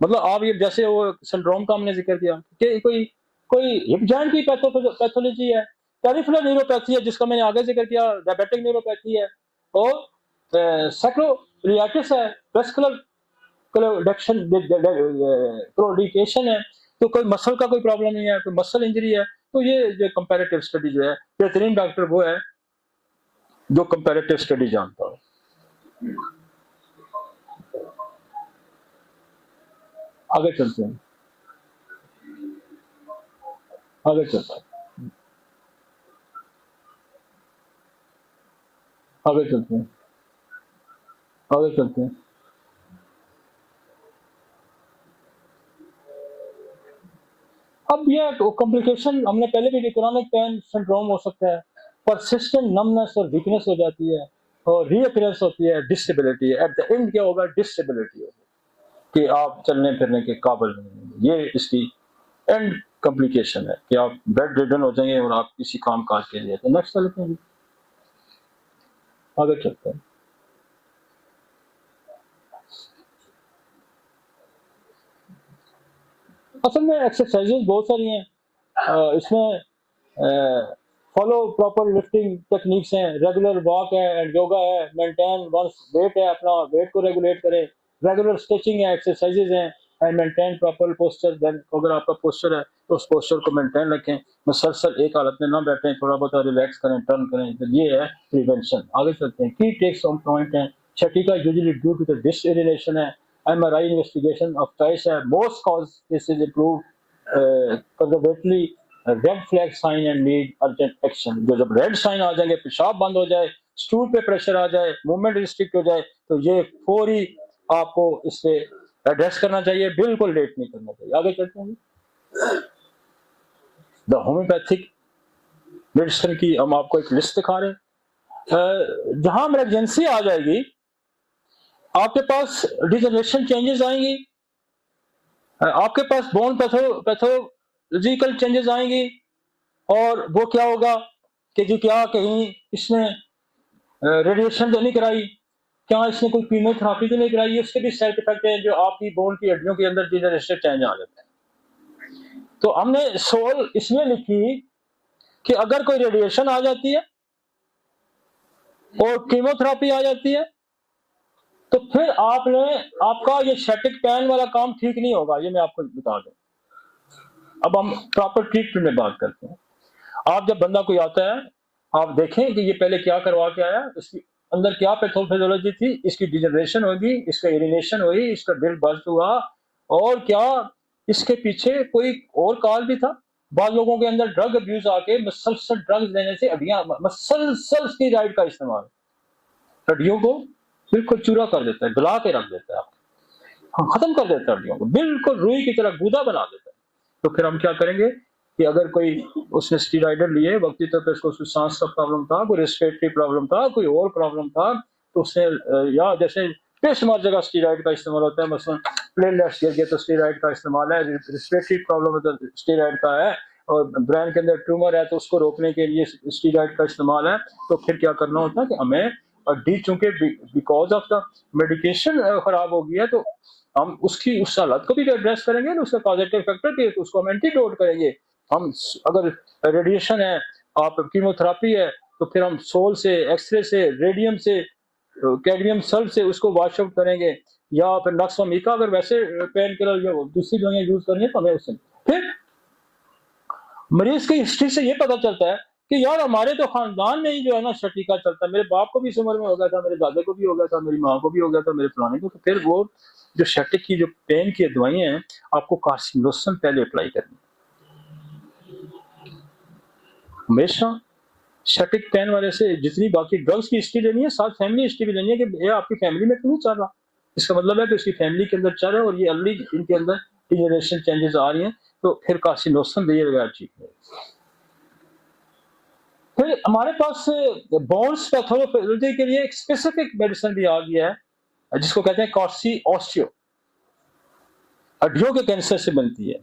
मतलब आप ये जैसे वो सिंड्रोम का हमने जिक्र किया कि कोई कोई हिप जॉइंट की पैथोलॉजी है, पेरिफेरल न्यूरोपैथी है जिसका मैंने आगे जिक्र किया, डायबिटिक न्यूरोपैथी है, और सैक्रोलियाटिस है, वेस्कुलर क्लोडिकेशन है, तो कोई मसल का कोई प्रॉब्लम नहीं है, कोई मसल इंजरी है। तो ये जो कंपैरेटिव स्टडी जो है, बेहतरीन डॉक्टर वो है जो कंपैरेटिव स्टडी जानता हो। आगे चलते हैं, आगे चलते हैं, आगे चलते हैं, आगे चलते हैं। अब ये कॉम्प्लिकेशन हमने पहले भी, क्रोनिक पेन सिंड्रोम हो सकता है, परसिस्टेंट नमनेस और वीकनेस हो जाती है, और रीअपियरेंस होती है, डिसेबिलिटी है। एट द एंड क्या होगा, डिसेबिलिटी होगी कि आप चलने फिरने के काबिल नहीं। ये इसकी एंड कॉम्प्लिकेशन है कि आप बेड रिडन हो जाएंगे और आप किसी काम काज के लिए। तो नेक्स्ट चलते हैं, आगे चलते हैं। असल में एक्सरसाइजेज बहुत सारी हैं, इसमें फॉलो प्रॉपर लिफ्टिंग टेक्निक्स हैं, रेगुलर वॉक है एंड योगा है, मेंटेन वंस वेट है, अपना वेट को रेगुलेट करें, रेगुलर स्ट्रेचिंग है, एक्सरसाइजेज हैं, and maintain proper posture. Then अगर आपका पोस्चर है तो उस पोस्चर को मेंटेन रखें, मुसलसल एक हालत में ना बैठें, थोड़ा बहुत रिलैक्स करें, टर्न करें। तो ये है प्रिवेंशन। आगे चलते हैं, की टेक्स ऑन पॉइंट है। Sciatica usually due to the disc irritation है, एमआरआई इन्वेस्टिगेशन ऑफ चॉइस है, most cause cases improve conservatively, red flag sign and need urgent action. जो जब रेड साइन आ जाएंगे, पेशाब बंद हो जाए, स्टूल पे प्रेशर आ जाए, मूवमेंट रिस्ट्रिक्ट हो जाए, तो ये फौरी आपको इस पे एड्रेस करना चाहिए, बिल्कुल लेट नहीं करना चाहिए। आगे चलते हैं, द होम्योपैथिक मेडिसिन की हम आपको एक लिस्ट दिखा रहे हैं। जहां इमरजेंसी आ जाएगी, आपके पास डिजनरेशन चेंजेस आएंगी, आपके पास बोन पैथोलॉजिकल चेंजेस आएंगी, और वो क्या होगा कि जी क्या कहीं इसने रेडिएशन तो नहीं कराई, क्या इसने कोई कीमोथेरेपी तो नहीं कराई, उसके भी साइड इफेक्ट हैं जो आपकी बोन की हड्डियों के अंदर डिजनरेशन चेंज आ जाता है। तो हमने सोल इसमें लिखी कि अगर कोई रेडिएशन आ जाती है और कीमोथेरेपी आ जाती है, तो फिर आपका ये स्टैटिक पेन वाला काम ठीक नहीं होगा। ये मैं आपको बता दूं। अब हम प्रॉपर ट्रीटमेंट में बात करते हैं। आप जब बंदा कोई आता है, आप देखें कि ये पहले क्या करवा के आया, इसकी अंदर क्या पैथोलॉजी थी, इसकी डिजनरेशन होगी, इसका इरिनेशन हुई, इसका दिल बस्ट हुआ, और क्या इसके पीछे कोई और काल भी था। बाद लोगों के अंदर ड्रग अब्यूज आके मसलसल ड्रग्स लेने से हड्डियां, मसलसल स्टीरॉइड का इस्तेमाल हड्डियों को बिल्कुल चूरा कर देता है, गला के रख देता है, खत्म कर देता है हड्डियों को, बिल्कुल रुई की तरह गूदा बना देता है। तो फिर हम क्या करेंगे कि अगर कोई उसने स्टीरॉइड लिए वक्ती तौर पर, उसको सांस का प्रॉब्लम था, कोई रेस्पिरेटरी प्रॉब्लम था, कोई और प्रॉब्लम था, तो उसने या जैसे बेशुमार जगह स्टीरॉइड का इस्तेमाल होता है, मसलन प्लेटलेट्स गिर गए तो स्टीरॉइड का इस्तेमाल है, रेस्पिरेटरी प्रॉब्लम है तो स्टीरॉइड का है, और ब्रेन के अंदर ट्यूमर है तो उसको रोकने के लिए स्टीरॉइड का इस्तेमाल है। तो फिर क्या करना होता है कि हमें डी, चूंकि बिकॉज ऑफ द मेडिकेशन खराब हो गई है, तो हम उसकी उस हालत को भी एड्रेस करेंगे ना, उसका पॉजिटिव फैक्टर भी है, तो उसको हम एंटीडोट करेंगे। हम अगर रेडिएशन है, आप कीमोथेरेपी है, तो फिर हम सोल से, एक्सरे से, रेडियम से, कैडमियम सल्फ से उसको वॉश आउट करेंगे, या फिर नक्सोमिका अगर वैसे पेन किलर या दूसरी दवाइयां यूज करनी है तो हमें उससे। फिर मरीज की हिस्ट्री से ये पता चलता है कि यार हमारे तो खानदान में ही जो है ना शटीका चलता है, मेरे बाप को भी इस उम्र में हो गया था, मेरे दादे को भी हो गया था, मेरी माँ को भी हो गया था, मेरे फलाने को। तो फिर वो जो शटिक की जो पेन की दवाइयां हैं, आपको कार्सिनोसन पहले अप्लाई करनी हमेशा। शटिक पेन वाले से जितनी बाकी ड्रग्स की हिस्ट्री लेनी है, साथ फैमिली हिस्ट्री भी लेनी है कि ये आपकी फैमिली में क्यों नहीं चल रहा। इसका मतलब है कि उसकी फैमिली के अंदर चल रहा है और ये अर्ली इनके अंदर डिजनरेशन चेंजेस आ रही हैं, तो फिर कार्सिनोसन दिए बगैर ठीक है। फिर हमारे पास बोन्स पैथोलॉजी के लिए एक स्पेसिफिक मेडिसिन भी आ गया है जिसको कहते हैं कॉर्सी ऑस्टियो, हड्डियों के कैंसर से बनती है,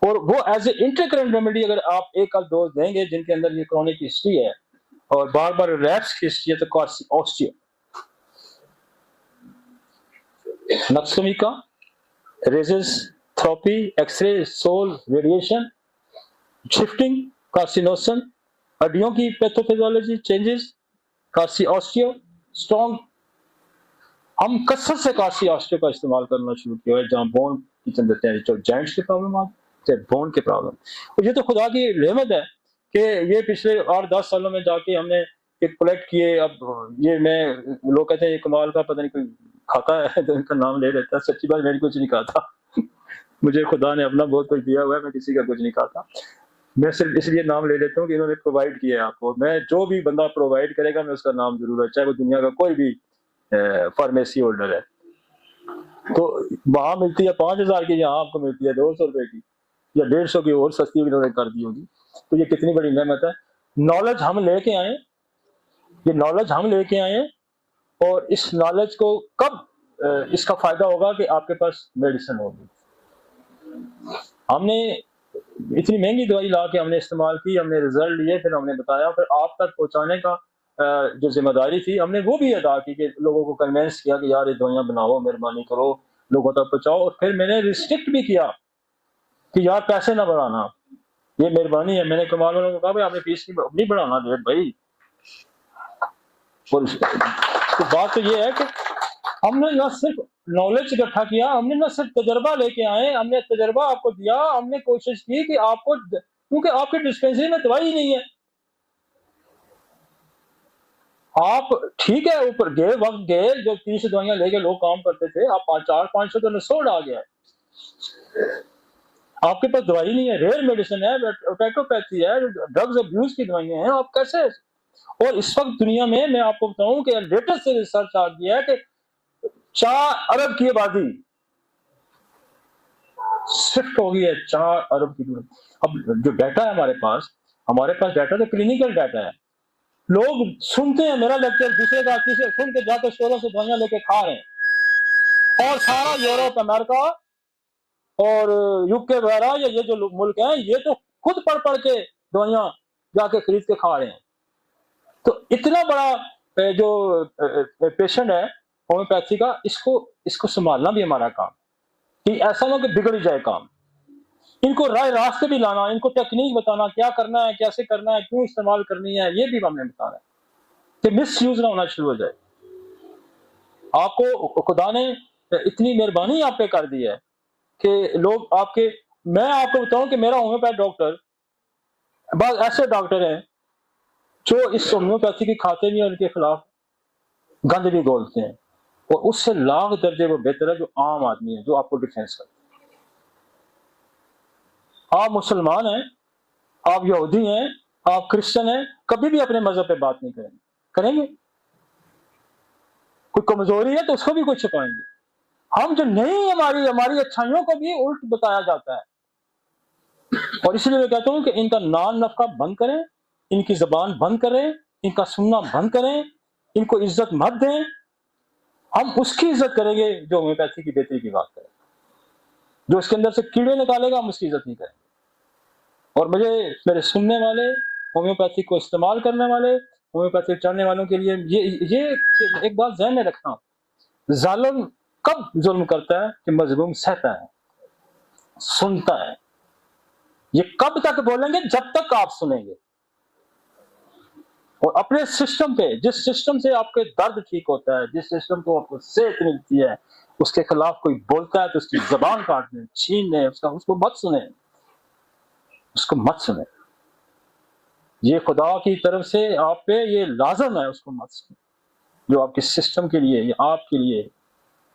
और वो एज ए इंटरकरेंट रेमेडी अगर आप एक आध डोज देंगे जिनके अंदर ये क्रोनिक हिस्ट्री है, और बार बार रैप्स खींचती है तो कार्सी ऑस्टियो, नक्सोमिका, रेजेस थ्रोपी, एक्सरे सोल रेडिएशन, शिफ्टिंग कार्सिनोसन, हड्डियों की पैथोफिजियोलॉजी चेंजेस, कार्सी ऑस्टियो, स्ट्रॉन्ग। हम कसरत से कार्सी ऑस्टियो का इस्तेमाल करना शुरू किया है, जहाँ बोन की चंदते हैं, जो जॉइंट्स की प्रॉब्लम आती है, बोन की प्रॉब्लम। तो ये तो खुदा की रहमत है कि ये पिछले 8-10 सालों में जाके हमने एक कलेक्ट किए। अब ये मैं, लोग कहते हैं ये कमाल का पता नहीं कोई खाता है तो इनका नाम ले लेता है। सच्ची बात, मैंने कुछ नहीं खाता मुझे खुदा ने अपना बहुत कुछ दिया हुआ है, मैं किसी का कुछ नहीं खाता। मैं सिर्फ इसलिए नाम ले लेता हूँ कि इन्होंने प्रोवाइड किया है आपको। मैं जो भी बंदा प्रोवाइड करेगा मैं उसका नाम जरूर है, चाहे वो दुनिया का कोई भी फार्मेसी होल्डर है। तो वहां मिलती है 5,000 की, यहाँ आपको मिलती है 200 रुपए की या 150 की, और सस्ती इन्होंने कर दी होगी। तो ये कितनी बड़ी नेमत है। नॉलेज हम लेके आए, ये नॉलेज हम लेके आए, और इस नॉलेज को कब इसका फायदा होगा कि आपके पास मेडिसिन होगी। हमने इतनी महंगी दवाई ला के हमने इस्तेमाल की, हमने रिजल्ट लिए, फिर हमने बताया, फिर आप तक पहुंचाने का जो जिम्मेदारी थी हमने वो भी अदा की, कि लोगों को कन्विंस किया कि यार ये दवाइयां बनाओ, मेहरबानी करो, लोगों तक पहुंचाओ। और फिर मैंने रिस्ट्रिक्ट भी किया कि यार पैसे ना बढ़ाना, ये मेहरबानी है। मैंने कमाल वालों को कहा भाई आपने फीस नहीं बढ़ाना रेट भाई। और तो बात तो ये है कि हमने न सिर्फ नॉलेज इकट्ठा किया, हमने न सिर्फ तजर्बा लेके आए, हमने तजर्बा आपको दिया, हमने कोशिश की कि आपको, क्योंकि आपके डिस्पेंसरी में दवाई नहीं है। आप ठीक है ऊपर गए, वक्त गए, जो 300 दवाइयां लेके लोग काम करते थे, आप 400-500 तो निसोड़ आ गया है। आपके पास दवाई नहीं है, रेयर मेडिसिन है, ऑटोपैथी है, ड्रग्स अब्यूज की दवाइयां हैं, आप कैसे। और इस वक्त दुनिया में मैं आपको बताऊं कि लेटेस्ट रिसर्च आ गया है कि 4 अरब की आबादी शिफ्ट हो गई है, 4 अरब की। अब जो डाटा है हमारे पास डाटा तो क्लिनिकल डाटा है। लोग सुनते हैं मेरा लेक्चर, दूसरे का तीसरे सुन के जाकर स्टोरों से दवाइयां लेके खा रहे हैं, और सारा यूरोप, अमेरिका और यूके वगैरह, ये जो मुल्क हैं, ये तो खुद पढ़ पढ़ के दवाइयां जाके खरीद के खा रहे हैं। तो इतना बड़ा जो पेशेंट है होम्योपैथी का, इसको संभालना भी हमारा काम, कि ऐसा ना कि बिगड़ जाए काम। इनको राह रास्ते भी लाना, इनको टेक्निक बताना, क्या करना है, कैसे करना है, क्यों इस्तेमाल करनी है, ये भी हमने बताना है कि मिस यूज ना होना शुरू हो जाए। आपको खुदा ने इतनी मेहरबानी आप पे कर दी है कि लोग आपके, मैं आपको बताऊं कि मेरा होम्योपैथ डॉक्टर, बस ऐसे डॉक्टर हैं जो इस होम्योपैथी की खाते नहीं, उनके खिलाफ गंद भी बोलते हैं, और उससे लाख दर्जे वो बेहतर है जो आम आदमी है, जो आपको डिफेंस करते हैं। आप मुसलमान हैं, आप यहूदी हैं, आप क्रिश्चियन हैं, कभी भी अपने मजहब पे बात नहीं करेंगे। कोई कमजोरी है तो उसको भी कुछ छुपाएंगे। हम जो नहीं, हमारी अच्छाइयों को भी उल्ट बताया जाता है। और इसलिए मैं कहता हूं कि इनका नान नफका बंद करें, इनकी जबान बंद करें, इनका सुनना बंद करें, इनको इज्जत मत दें। हम उसकी इज्जत करेंगे जो होम्योपैथी की बेहतरी की बात करे। जो इसके अंदर से कीड़े निकालेगा, हम उसकी इज्जत नहीं करेंगे। और मुझे, मेरे सुनने वाले, होम्योपैथी को इस्तेमाल करने वाले, होम्योपैथी चढ़ने वालों के लिए ये एक बात ध्यान में रखना, जालिम कब जुल्म करता है कि मजलूम सहता है, सुनता है। ये कब तक बोलेंगे? जब तक आप सुनेंगे। और अपने सिस्टम पे, जिस सिस्टम से आपके दर्द ठीक होता है, जिस सिस्टम को आपको सेहत मिलती है, उसके खिलाफ कोई बोलता है तो उसकी जबान काट दें, छीन लें, उसको मत सुने, उसको मत सुने। ये खुदा की तरफ से आप पे ये लाजम है, उसको मत सुने। जो आपके सिस्टम के लिए या आपके लिए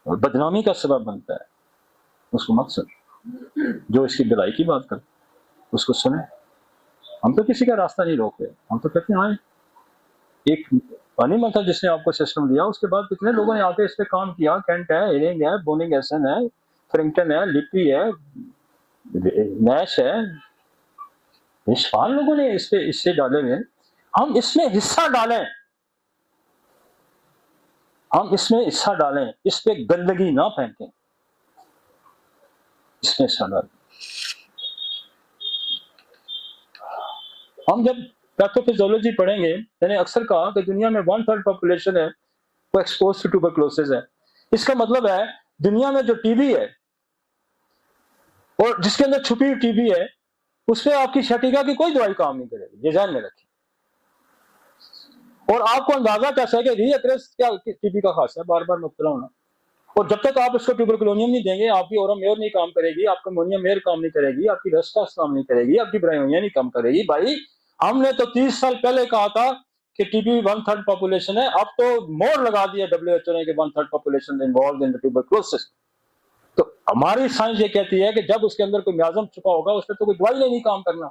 बदनामी का सबब बनता है, उसको मत सुने। जो इसकी भलाई की बात करते उसको सुने। हम तो किसी का रास्ता नहीं रोक रहे, हम तो कहते हैं एक एनिमल था जिसने आपको सिस्टम दिया, उसके बाद कितने लोगों ने आके इस पे काम किया। कैंट है, हेरिंग है, बोनिंग एसन है, फ्रिंगटन है, लिपी है, नैश है, निष्पाल लोगों ने इस पे इससे डाले हुए। हम इसमें हिस्सा डालें, हम इसमें हिस्सा डालें, इस पे गंदगी ना फेंकें, इसमें हिस्सा डालें। हम जब पैथोफिजियोलॉजी पढ़ेंगे, मैंने अक्सर कहा कि दुनिया में 1/3 पॉपुलेशन है वो एक्सपोज टू ट्यूबरक्लोसिस है। इसका मतलब है दुनिया में जो टीबी है और जिसके अंदर छुपी हुई टीबी है, उससे आपकी शटिका की कोई दवाई काम नहीं करेगी, ये ध्यान में रखिए। और आपको अंदाजा कैसा है कि रीअक्रेस क्या टीबी का खास है, बार बार मुब्तला होना। और जब तक आप इसको ट्यूबरकुलोनियम नहीं देंगे, आपकी ओरोमेयर नहीं काम करेगी, आपका मोनियम मेयर काम नहीं करेगी, आपकी रस्टास काम नहीं करेगी, आपकी ब्रायोनिया नहीं काम करेगी। भाई हमने तो 30 साल पहले कहा था कि टीबी 1/3 पॉपुलेशन है, अब तो मोर लगा दिया WHO ने कि 1/3 पॉपुलेशन इन्वॉल्व इन ट्यूबरकुलोसिस। तो हमारी साइंस ये कहती है कि जब उसके अंदर कोई मियाजम छुपा होगा, उसमें तो कोई दवाई नहीं काम करना।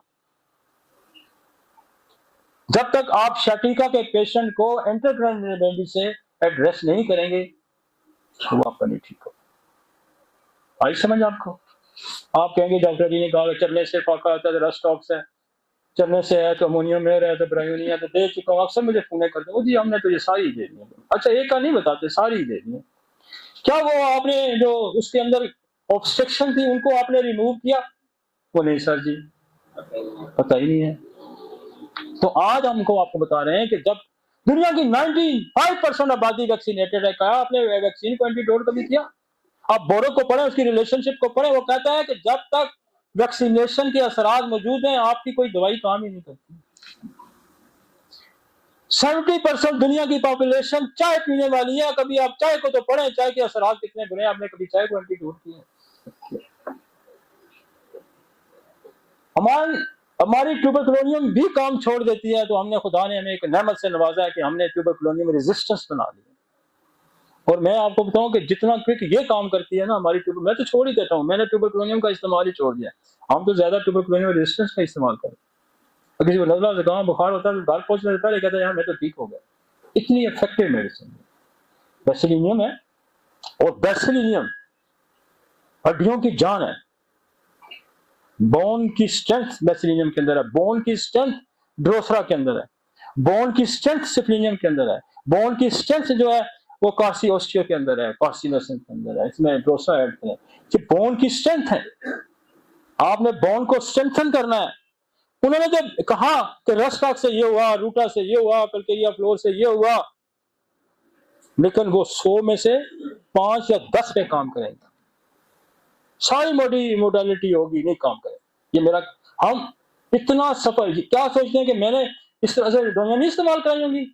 जब तक आप शटिका के पेशेंट को एंटरक्राइनल रेमेडी से एड्रेस नहीं करेंगे, वो आपका नहीं ठीक हो। आई समझ आपको? आप कहेंगे डॉक्टर जी ने कहा चलने से फाका आता है, रस्ट टॉक्स है, चलने से है तो अमोनियम मेयर है, तो ब्रायोनिया तो दे चुका हूँ। अक्सर मुझे फोन करते हैं, जी हमने तो ये सारी दे दी। अच्छा, एक का नहीं बताते, सारी दे दी। क्या वो आपने जो उसके अंदर ऑब्स्ट्रक्शन थी उनको आपने रिमूव किया? वो नहीं सर जी, पता ही नहीं है। तो आज हमको आपको बता रहे हैं कि जब दुनिया की 95% आबादी वैक्सीनेटेड है, कहा आपने वैक्सीन को एंटीडोट कभी किया? आप बोरो को पढ़े, उसकी रिलेशनशिप को पढ़े, वो कहता है कि जब तक वैक्सीनेशन के असरात मौजूद हैं, आपकी कोई दवाई काम ही नहीं करती। 70% दुनिया की पॉपुलेशन चाय पीने वाली है। कभी आप चाय को तो पढ़े, चाय के असरात कितने बुरे हैं, आपने कभी चाय को एंटीडोट किया? हमारी ट्यूबरकुलोनियम भी काम छोड़ देती है, तो हमने खुदा ने हमें एक नेमत से नवाजा है कि हमने ट्यूबरकुलोनियम रेजिस्टेंस बना ली। और मैं आपको बताऊं कि जितना क्विक ये काम करती है ना हमारी ट्यूबर, मैं तो छोड़ ही देता हूं, मैंने ट्यूबरकुलोनियम का इस्तेमाल ही छोड़ दिया। हम तो ज्यादा ट्यूबरकुलोनियम रेजिस्टेंस का इस्तेमाल करते हैं। किसी को नजला जुकाम बुखार होता है, घर पहुंचने से पहले कहता है यार मैं तो ठीक हो गया। इतनी इफेक्टिव मेडिसिन बेसिलिनियम है। और बेसिलिनियम हड्डियों की जान है। बोन की स्ट्रेंथ बेसिलिनियम के अंदर है, बोन की स्ट्रेंथ ड्रोसरा के अंदर है, बोन की स्ट्रेंथ सिफिलिनियम के अंदर है, बोन की स्ट्रेंथ जो है वो कार्सी ऑस्टियो के अंदर है, कार्सिनोसिन के अंदर है, इसमें ड्रोसरा ऐड करें कि बोन की स्ट्रेंथ है। आपने बोन को स्ट्रेंथन करना है। उन्होंने जब कहा कि रस्टॉक से ये हुआ, रूटा से ये हुआ, कल्केरिया फ्लोर से ये हुआ, लेकिन वो 100 में से 5 या 10 पे काम करेंगे, सारी मोडालिटी होगी नहीं काम करे। ये मेरा, हम इतना सफर क्या सोचते हैं कि मैंने इस तरह से दवाइयां नहीं इस्तेमाल कराई होंगी,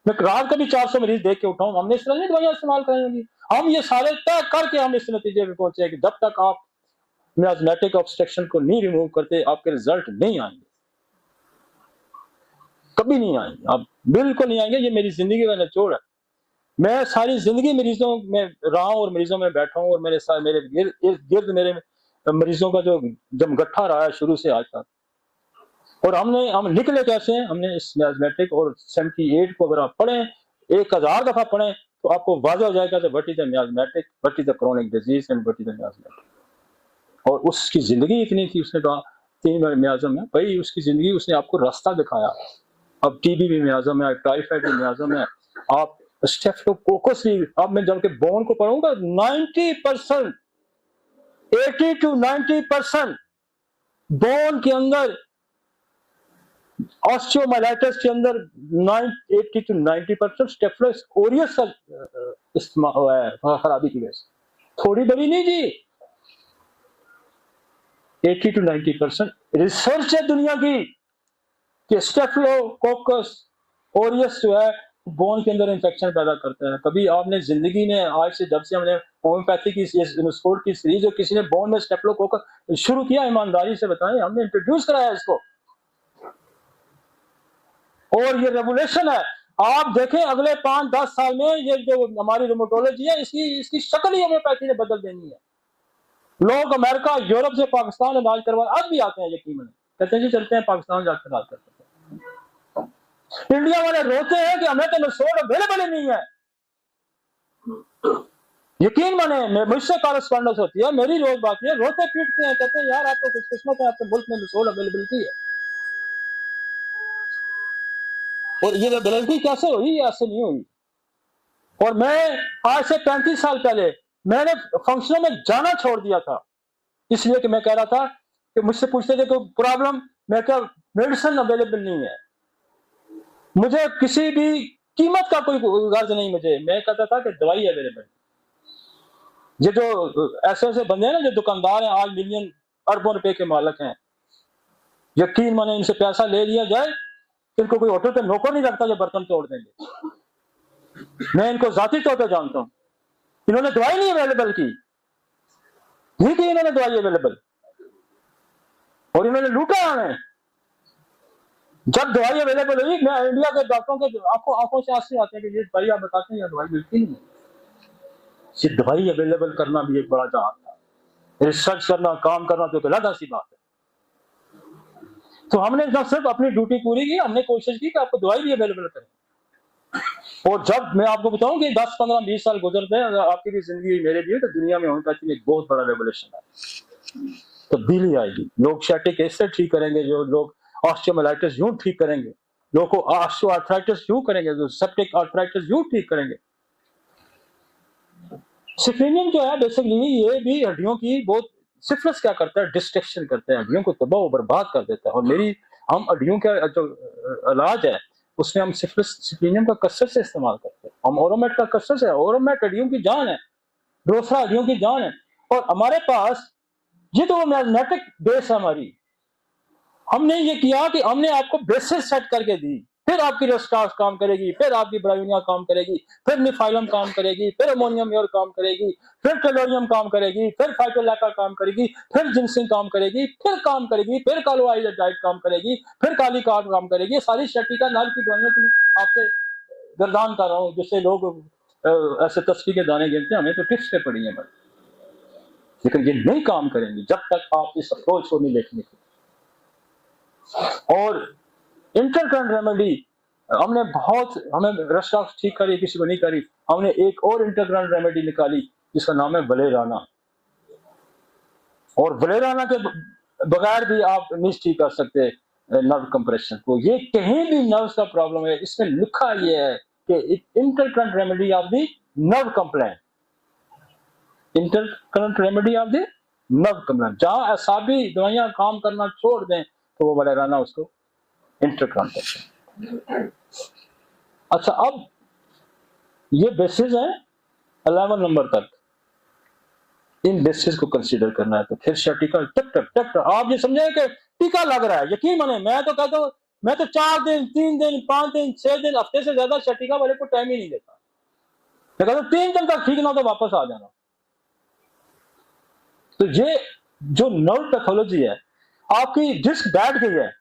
मैं रात का भी 400 मरीज देख के उठाऊं, हमने इस तरह नहीं दवाइयां इस्तेमाल कराई होंगी। हम ये सारे तय करके हम इस नतीजे पे पहुंचे कि जब तक आप मियाज़मेटिक ऑब्स्ट्रक्शन को नहीं रिमूव करते, आपके रिजल्ट नहीं आएंगे, कभी नहीं आएंगे, आप बिल्कुल नहीं आएंगे। ये मेरी जिंदगी का निचोड़ है। मैं सारी जिंदगी मरीजों में रहा हूं और मरीजों में बैठा हूं, और मेरे साथ मेरे गिर्द मेरे मरीजों का जो जमगट्ठा रहा है शुरू से आज तक। और हम निकले कैसे हैं? हमने इस मियाज़मेटिक और 78 को अगर आप पढ़ें, 1000 दफा पढ़ें, तो आपको वाज़ेह हो जाएगा कि what is the miasmatic, what is the chronic disease and what is the miasmatic. और उसकी जिंदगी इतनी थी, उसने कहा 3 मियाज़म है भाई, उसकी जिंदगी उसने आपको रास्ता दिखाया। अब टीबी भी मियाज़म है, टाइफाइड भी मियाज़म है, आप स्टेफिलोकोकस भी, अब मैं जब के बोन को पढ़ूंगा 90%, 80 to 90% बोन के अंदर, ऑस्टियोमाइलाइटिस के अंदर 80 to 90% स्टेफिलोकोकस ओरियस का इस्तेमाल हुआ है खराबी की वजह से, थोड़ी बड़ी नहीं जी, 80 to 90% रिसर्च है दुनिया की कि स्टेफिलोकोकस ओरियस जो है बोन के अंदर इंफेक्शन पैदा करता है। कभी आपने जिंदगी में, आज से जब से हमने होम्योपैथी की स्पोर्ट की सीरीज, और किसी ने बोन में स्टेफिलोकोकस शुरू किया, ईमानदारी से बताएं, हमने इंट्रोड्यूस कराया इसको, और ये रेवोल्यूशन है। आप देखें अगले 5-10 साल में ये जो हमारी रोमेटोलॉजी है, इसकी शक्ल ही होम्योपैथी ने बदल देनी है। लोग अमेरिका, यूरोप से पाकिस्तान इलाज करवा आज भी आते हैं, यकीन कहते हैं जी चलते हैं पाकिस्तान जाकर इलाज करते हैं। इंडिया वाले रोते हैं कि हमें तो नसोड अवेलेबल ही नहीं है। यकीन माने, मुझसे कॉरेस्पॉन्डेंस होती है, मेरी रोज बात है, रोते पीटते हैं, कहते हैं यार आपको कुछ किस्मत है, आपके मुल्क में नसोड अवेलेबिलिटी है। और ये अवेलेबिलिटी कैसे हुई? ऐसे नहीं हुई। और मैं आज से 35 साल पहले मैंने फंक्शनों में जाना छोड़ दिया था, इसलिए कि मैं कह रहा था कि मुझसे पूछते थे कोई प्रॉब्लम, मैं क्या मेडिसिन अवेलेबल नहीं है। मुझे किसी भी कीमत का कोई गर्ज नहीं, मुझे, मैं कहता था कि दवाई अवेलेबल। ये जो ऐसे ऐसे बंदे हैं ना जो दुकानदार हैं, आज मिलियन अरबों रुपए के मालिक हैं, यकीन माने इनसे पैसा ले लिया जाए, इनको कोई होटल पे नौकर नहीं रखता जो बर्तन तोड़ देंगे। मैं इनको जाती तौर पर जानता हूं। इन्होंने दवाई नहीं अवेलेबल की, नहीं की इन्होंने दवाई अवेलेबल, और इन्होंने लूटा हमें। जब दवाई अवेलेबल हुई, मैं इंडिया के डॉक्टरों के आंखों से आंसू आते हैं कि ये दवाई आप बताते हैं, या दवाई मिलती नहीं है। ये दवाई अवेलेबल करना भी एक बड़ा जहाज था, रिसर्च करना, काम करना तो एक अलग सी बात है। तो हमने ना सिर्फ अपनी ड्यूटी पूरी की, हमने कोशिश की कि आपको दवाई भी अवेलेबल करें। और जब मैं आपको बताऊं कि 10, 15, 20 साल गुजरते हैं, अगर आपकी भी जिंदगी मेरे भी, तो दुनिया में होम्योपैथी में एक बहुत बड़ा रेवोल्यूशन है, तब्दीली आएगी। लोग शैटिक एसिड ठीक करेंगे, जो लोग ऑस्टियोमाइलाइटिस यूं ठीक करेंगे, लोगों को ऑस्टियोआर्थराइटिस यूं करेंगे, जो सेप्टिक आर्थराइटिस यूं ठीक करेंगे। सिफिलियम जो है बेसिकली ये भी हड्डियों की बहुत, सिफिलिस क्या करता है, डिस्ट्रक्शन करता है, हड्डियों को तबाह और बर्बाद कर देता है। और हम हड्डियों का जो इलाज है उसमें हम सिफिलियम का कसरत से इस्तेमाल करते हैं। हम ओरोमेट का कसरत से, ओरोमेट हड्डियों की जान है, ब्रोसरा हड्डियों की जान है। और हमारे पास ये तो मैग्नेटिक बेस है हमारी। हमने ये किया कि हमने आपको बेसिस सेट करके दी, फिर आपकी रेस्टास काम करेगी, फिर आपकी ब्रायोनिया काम करेगी, फिर निफाइलम काम करेगी, फिर अमोनियम म्योर काम करेगी, फिर टेलोरियम काम करेगी, फिर फाइटोलैका काम करेगी, फिर जिंसिंग काम करेगी, फिर काम करेगी, फिर कालोआइडाइड काम करेगी, फिर काली कार्ड काम करेगी। सारी शटिका नाल की दवाइयां की आपसे गर्दान कर रहा हूँ, जिससे लोग ऐसे तस्वीर के दाने गिनते हैं, हमें तो टिप्स पे पड़ी है, लेकिन ये नहीं काम करेंगी जब तक आप इस अप्रोच को नहीं देखने की। और इंटरकरेंट रेमेडी हमें रेस्टॉक्स ठीक करी, किसी को नहीं करी। हमने एक और इंटरकरेंट रेमेडी निकाली जिसका नाम है वलेराना। और वलेराना के बगैर भी आप नहीं ठीक कर सकते नर्व कंप्रेशन को। ये कहीं भी नर्व का प्रॉब्लम है, इसमें लिखा ये है कि intercurrent remedy of the nerve complaint, intercurrent remedy of the nerve complaint. जहां असाबी दवाइयां काम करना छोड़ दें तो वो वलेराना उसको इंटरकरेंट करते हैं। अच्छा, अब ये बेसिस है 11 नंबर तक, इन बेसिस को कंसीडर करना है। तो फिर शटिका टक टक टक, आप ये समझे कि टीका लग रहा है। यकीन माने, मैं तो कहता हूं, मैं तो 4 दिन, 3 दिन, 5 दिन, 6 दिन, हफ्ते से ज्यादा शटिका वाले को टाइम ही नहीं देता। मैं कहता हूं 3 दिन तक ठीक ना हो तो वापस आ जाना। तो ये जो नर्व पैथोलॉजी है, आपकी डिस्क बैठ गई है,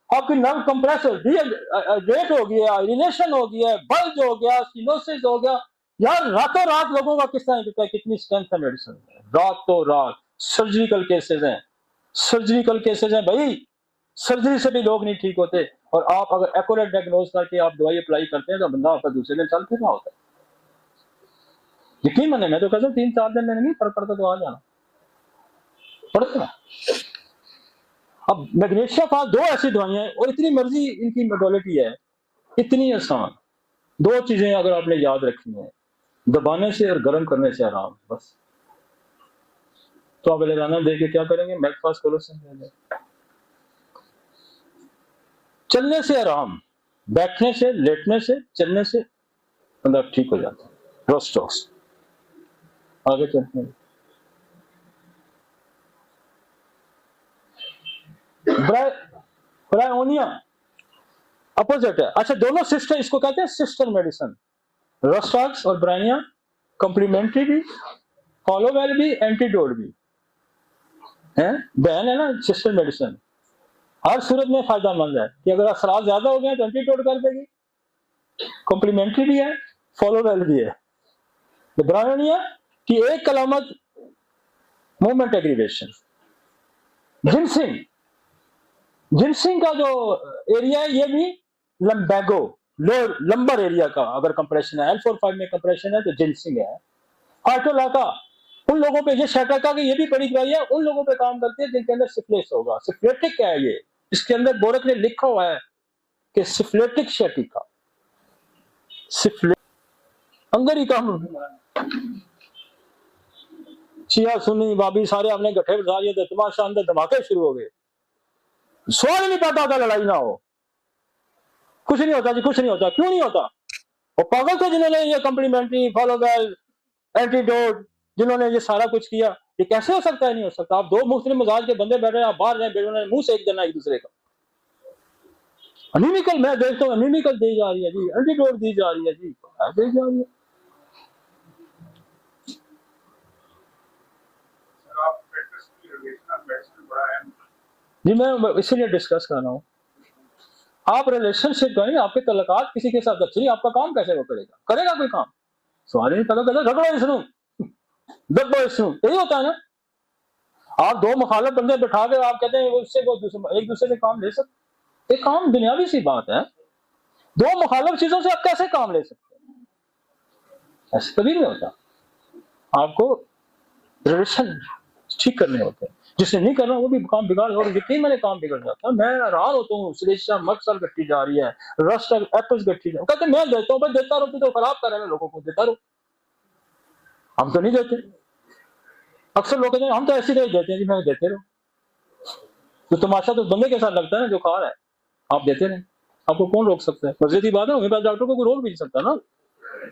आपकी नर्व कंप्रेसर रेट हो गया, इरिनेशन हो गया, बल्ज हो गया, सिनोसिस हो गया। यार रातों रात लोगों का किस तरह दिखता है, कितनी स्ट्रेंथ है मेडिसिन, रातों रात। सर्जिकल केसेस हैं, सर्जिकल केसेस हैं भाई, सर्जरी से भी लोग नहीं ठीक होते। और आप अगर एक्यूरेट डायग्नोज करके आप दवाई अप्लाई करते हैं तो बंदा आपका दूसरे दिन चल फिर रहा होता है। यकीन माने, मैं तो कहता हूँ 3-4 दिन में नहीं फर्क पड़ता तो आ जाना पड़ता। अब मैग्नीशिया फास्ट 2 ऐसी दवाइयां हैं और इतनी मर्जी इनकी मोडालिटी है, इतनी आसान। 2 चीजें अगर आपने याद रखनी है, दबाने से और गर्म करने से आराम, बस। तो आप वलेराना दे के क्या करेंगे, मैकफास्ट कोलोसिन दे दें। चलने से आराम, बैठने से, लेटने से, चलने से बंदा ठीक हो जाता है। रोस्टॉक्स आगे चलते हैं। ब्रायोनिया अपोजिट है। अच्छा, दोनों सिस्टर, इसको कहते हैं सिस्टर मेडिसिन। रोस्टॉक्स और ब्रायोनिया कॉम्प्लीमेंट्री भी, फॉलोवेल भी, एंटीडोट भी है, बहन है ना। सिस्टर मेडिसिन हर सूरत में फायदेमंद है कि अगर असरार ज्यादा हो गए तो एंटीडोट कर देगी, कॉम्प्लीमेंट्री भी है, फॉलोवेल भी है। तो ब्रायोनिया की एक अलामत मूवमेंट एग्रीवेशन। जिनसिंग, जिनसिंग का जो एरिया है ये भी लंबैगो, लोअर लंबर एरिया का अगर कंप्रेशन है, L4-5 में कंप्रेशन है तो जिनसिंग है। फाइटोलैका उन लोगों पे, ये शटिका की ये भी बड़ी दवाई है, उन लोगों पे काम करती है जिनके अंदर सिफिलिस होगा। सिफिलिटिक है ये, इसके अंदर बोरक ने लिखा हुआ है कि सिफिलिटिक शटिका, अंदर ही काम। शिया सुन्नी बाबी सारे अपने गठे बिठा लिए थे, तमाशा अंदर धमाके शुरू हो गए। सवाल ही नहीं पता था लड़ाई ना हो, कुछ नहीं होता जी, कुछ नहीं होता। क्यों नहीं होता? वो पागल थे जिन्होंने ये कम्प्लीमेंट्री, फॉलोवेल, एंटीडोट, जिन्होंने ये सारा कुछ किया। ये कैसे हो सकता है? नहीं हो सकता। आप दो मुख्तलिफ मजाज के बंदे बैठे हैं, आप बाहर जाए बेटे मुंह सेक देना एक दूसरे का। अनिमिकल, मैं देखता हूँ अनिमिकल दी जा रही है जी, एंटीडोट दी जा रही है जी, दी जा रही है। जी मैं इसीलिए डिस्कस कर रहा हूँ। आप रिलेशनशिप करें, आपके तल्लुकात किसी के साथ अच्छे नहीं, आपका काम कैसे वो करेगा? करेगा कोई काम? सवाल ही पैदा करता, रगड़ो इसनू, दबो इसनू, यही होता है ना। आप दो मुखालिफ बंदे बैठा के आप कहते हैं उससे वो एक दूसरे से काम ले सकते? एक काम दुनियावी सी बात है, दो मुखालिफ चीजों से आप कैसे काम ले सकते हैं? ऐसे कभी नहीं होता। आपको रिलेशन ठीक करने होते हैं, जिसने नहीं करना वो भी काम बिगाड़, और यकीन मैंने काम बिगड़ जाता है। मैं हैरान होता हूँ, सिलेशिया मक्सर गट्टी जा रही है, रस्ट एप्पल्स गट्टी जा, कहते मैं देता हूँ, भाई देता रहो, तो खराब कर रहे हैं लोगों को, देता रहो। हम तो नहीं देते। अक्सर लोग कहते हैं हम तो ऐसे ही देते हैं जी, मैं देते रहो। तो तमाशा तो बंदे के साथ लगता है ना जो खा रहा है, आप देते रहे, आपको कौन रोक सकता है? मजे की बात है, मेरे पास डॉक्टर को कोई रोक भी नहीं सकता ना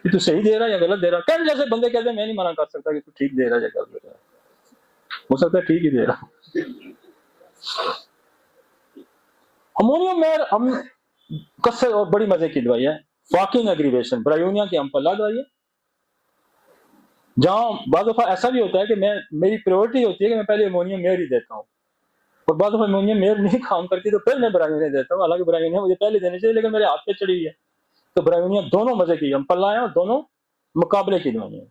कि तू सही दे रहा है या गलत दे रहा है। कई जैसे बंदे कहते हैं मैं नहीं मना कर सकता कि तू ठीक दे रहा है या गलत दे रहा है, हो सकता है ठीक ही दे रहा। अमोनियम में हम कसर, और बड़ी मजे की दवाई है फॉकिंग एग्रीवेशन, ब्रायोनिया की अम्पल्ला दवाई है। जहां बाद दफा ऐसा भी होता है कि मेरी प्रायोरिटी होती है कि मैं पहले अमोनियम मेयर ही देता हूँ, और बाद दफा अमोनियम मेयर नहीं काम करती तो फिर मैं ब्रायोनिया देता हूँ। हालांकि ब्रायोनिया मुझे पहले देनी चाहिए, लेकिन मेरे हाथ पे चढ़ी हुई है। तो ब्रायोनिया दोनों मजे की अम्पल्ला है और दोनों मुकाबले की दवाई है।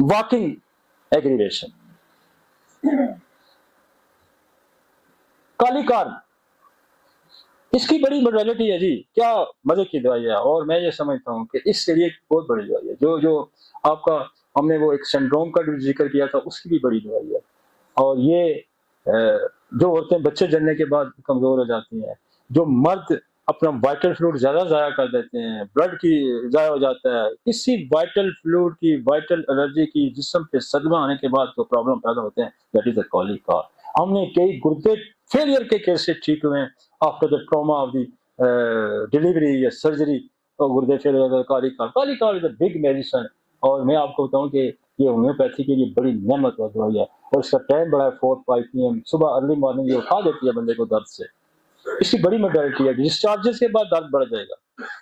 वॉकिंग एग्रीवेशन, कालीकार, इसकी बड़ी मोडालिटी है जी, क्या मजे की दवाई है। और मैं ये समझता हूँ कि इसके लिए बहुत बड़ी दवाई है। जो आपका हमने वो एक सिंड्रोम का जिक्र किया था, उसकी भी बड़ी दवाई है। और ये जो औरतें बच्चे जन्ने के बाद कमजोर हो जाती हैं, जो मर्द अपना वाइटल फ्लूइड ज्यादा जाया कर देते हैं, ब्लड की जाया हो जाता है, किसी वाइटल फ्लूइड की, वाइटल एलर्जी की, जिस्म पे सदमा आने के बाद जो प्रॉब्लम पैदा होते हैं, दैट इज द कॉलिकार। हमने कई गुर्दे फेलियर के केसेस ठीक हुए हैं after the trauma of the delivery या सर्जरी, और गुर्दे फेलियर। कालीकार इज अ बिग मेडिसिन। और मैं आपको बताऊं कि ये होम्योपैथी के लिए बड़ी नेमत और दवाई है, और इसका टाइम बड़ा है 4-5 PM सुबह अर्ली मॉर्निंग, ये उठा देती है बंदे को दर्द से। इसकी बड़ी मोडालिटी है। डिस्चार्जेस के बाद दर्द बढ़ जाएगा,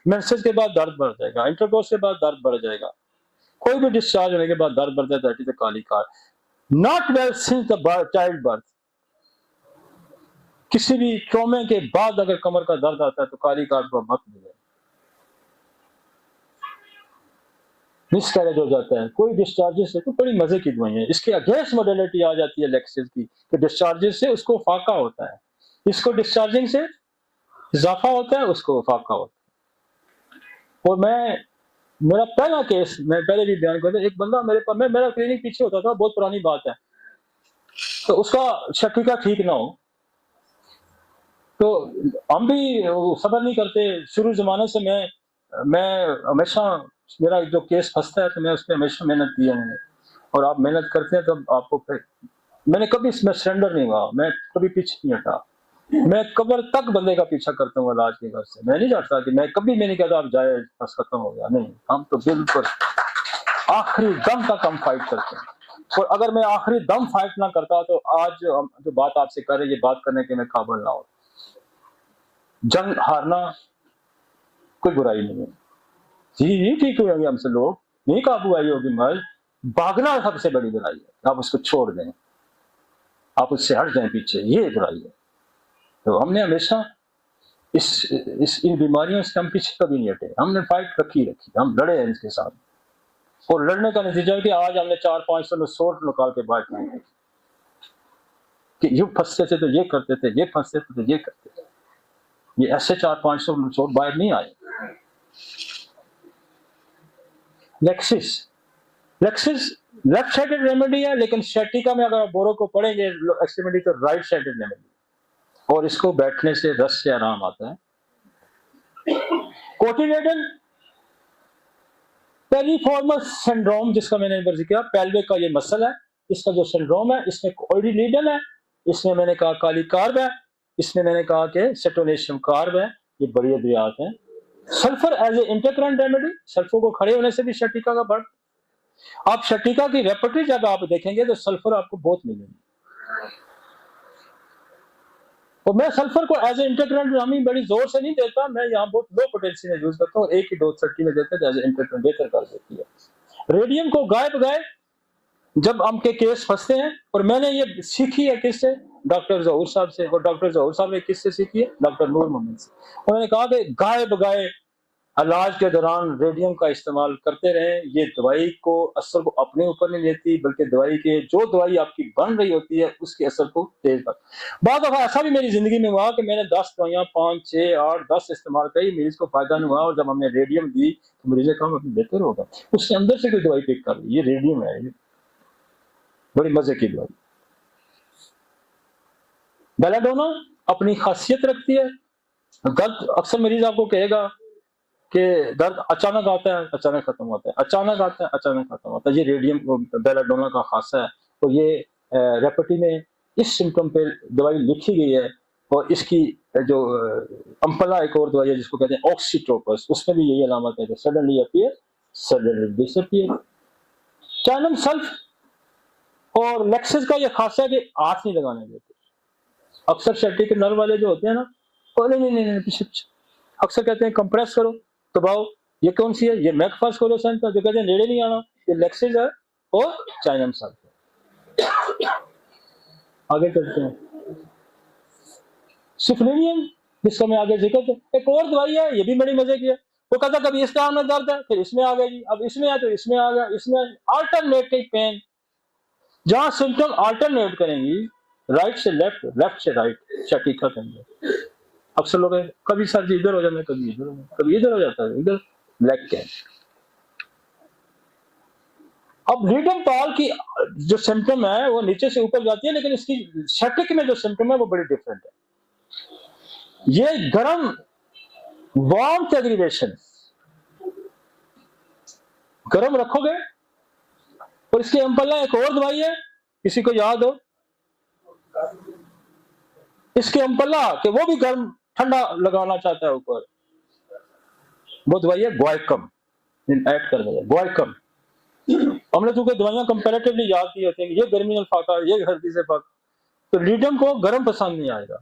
मेंसेस के बाद दर्द बढ़ जाएगा, इंटरकोर्स के बाद दर्द बढ़ जाएगा, कोई भी डिस्चार्ज होने के बाद दर्द बढ़ जाता है, दैट इज द कालीकार। Not well since the child birth, किसी भी ट्रॉमे के बाद अगर कमर का दर्द आता है तो कालीकार को मत मिले। मिसकैरेज हो जाता है, कोई डिस्चार्जेस है तो बड़ी मजे की दवाई है। इसके अगेंस्ट मोडालिटी आ जाती है लेक्सिस की, कि डिस्चार्जेस से उसको फाका होता है, इसको डिस्चार्जिंग से इजाफा होता है, उसको फाका होता है। और मेरा पहला केस मैं पहले भी बयान करता, एक बंदा मेरे पास, मेरा क्लिनिक पीछे होता था, बहुत पुरानी बात है, तो उसका शकीका ठीक ना हो, तो हम भी सब्र नहीं करते। शुरू जमाने से मैं हमेशा, मेरा जो केस फंसता है तो मैं उस पर हमेशा मेहनत की है मैंने। और आप मेहनत करते हैं तब आपको फिर, मैंने कभी इसमें सरेंडर नहीं हुआ, मैं कभी पीछे नहीं हटा, मैं कब्र तक बंदे का पीछा करता हूँ इलाज के घर से। मैं नहीं चाहता कि मैं कभी, मैं नहीं कहता आप जाए बस खत्म हो गया, नहीं, हम तो बिल्कुल आखिरी दम तक हम फाइट करते हैं। और अगर मैं आखिरी दम फाइट ना करता तो आज जो बात आपसे कर रहे, ये बात करने के मैं काबिल ना हो। जंग हारना कोई बुराई नहीं है जी, नहीं ठीक हुए हमसे लोग, नहीं काबू आई होगी मर्ज, भागना सबसे बड़ी बुराई है। आप उसको छोड़ दें, आप उससे हट जाएं पीछे, ये बुराई है। तो हमने हमेशा इन बीमारियों से हम पीछे कभी नहीं हटे, हमने फाइट रखी, हम लड़े हैं इसके साथ। और लड़ने का नतीजा है कि आज हमने 400-500 सोर्ट निकाल के बाहर किए कि ये फंसते थे तो ये करते थे, ये फंसते थे तो ये करते थे, ये ऐसे 400-500 सोर्ट बाहर नहीं आए। लेक्सिस लेफ्ट साइडेड रेमेडी है, लेकिन शैटिका में अगर आप बोरो को पढ़ेंगे एक्सट्रीमिटी तो राइट साइडेड रेमेडी, और इसको बैठने से रस से आराम आता है। कोटिलेडन पेरिफॉर्मस सिंड्रोम, जिसका मैंने जिक्र किया, पेल्विक का ये मसल है, इसका जो सिंड्रोम है, इसमें कोटिलेडन है, इसमें मैंने कहा कालीकार्ब है, इसमें मैंने कहा कि सेटोनेशियम कार्ब है, ये बड़ी अद्वियात हैं। Sulphur as a intercurrent remedy, sulphur को खड़े होने से भी शर्टिका का बढ़, आप शर्टिका की रेपर्टरी जब आप देखेंगे तो सल्फर आपको बहुत मिलेगी। और मैं सल्फर को एज ए इंटरकरेंट हम बड़ी जोर से नहीं देता, मैं यहाँ बहुत लो पोटेंशियल में यूज करता हूँ, एक ही डोज 30 में देते हैं, एज ए इंटरकरेंट बेहतर कर देती है। रेडियम को गाय बगाए जब हम के केस फंसते हैं, और मैंने ये सीखी है किससे, डॉक्टर जहूर साहब से, और डॉक्टर जहूर साहब ने किससे सीखी है, डॉक्टर नूर मोहम्मद से। उन्होंने कहा कि गाय बगाए इलाज के दौरान रेडियम का इस्तेमाल करते रहें, ये दवाई को असर को अपने ऊपर नहीं लेती, बल्कि दवाई के जो दवाई आपकी बन रही होती है उसके असर को तेज कर। बाद दफा ऐसा भी मेरी जिंदगी में हुआ कि मैंने 10 दवाइयां 5, 6, 8, 10 इस्तेमाल करी, मरीज को फायदा नहीं हुआ, और जब हमने रेडियम दी तो मरीज ने कहा बेहतर होगा, उससे अंदर से कोई दवाई पिक कर ली, ये रेडियम है, ये बड़ी मजे की दवाई। बेलाडोना अपनी खासियत रखती है। दर्द अक्सर मरीज आपको कहेगा कि दर्द अचानक आता है, अचानक खत्म होता है, अचानक आता है, अचानक खत्म होता है, ये रेडियम बेलाडोना का खासा है। और ये रेपर्टरी में इस सिम्टम पे दवाई लिखी गई है, और इसकी जो अम्पला एक और दवाई है जिसको कहते हैं ऑक्सीटोपस, उसमें भी यही अलामत है कि suddenly appear suddenly disappear. कैनम sulph और लेक्सिस का ये खासा है कि हाथ नहीं लगाने देते। अक्सर शर्टी के नर्व वाले जो होते हैं ना, नहीं पीछे अक्सर कहते हैं कंप्रेस करो, दबाओ। ये कौन सी है, ये मैकफास्कोलोसेंट है, जो कहते हैं नेड़े नहीं आना, ये लेक्सिस है और चाइनम सल्फ। आगे चलते हैं, सिफलिनियम जिसका मैं आगे जिक्र कर, एक और दवाई है, ये भी बड़ी मजे की है। वो कहता कभी इस काम में दर्द है, फिर इसमें आ गया जी, अब इसमें है तो इसमें आ गया, इसमें अल्टरनेटिव पेन, जहां सिम्टम अल्टरनेट करेंगी राइट से लेफ्ट, लेफ्ट से राइट, शर्टिका के अंदर। अक्सर लोग कभी सर जी इधर हो जाता है, कभी इधर, कभी इधर हो जाता है, इधर ब्लैक कैन। अब रीडम पाल की जो सिम्टम है वो नीचे से ऊपर जाती है, लेकिन इसकी शर्टिक में जो सिम्टम है वो बड़ी डिफरेंट है। ये गर्म वार्म एग्रीवेशन, गर्म रखोगे। और इसके अम्पला एक और दवाई है, किसी को याद हो, इसके अम्पला कि वो भी गर्म ठंडा लगाना चाहता है ऊपर, वो दवाई है ग्वाइकम, ऐड कर दिया ग्वाइकम। हमने चूंकि दवाइयां कंपैरेटिवली याद की होती हैं, ये गर्मी फाका, ये सर्दी से फाका, तो रीडम को गर्म पसंद नहीं आएगा,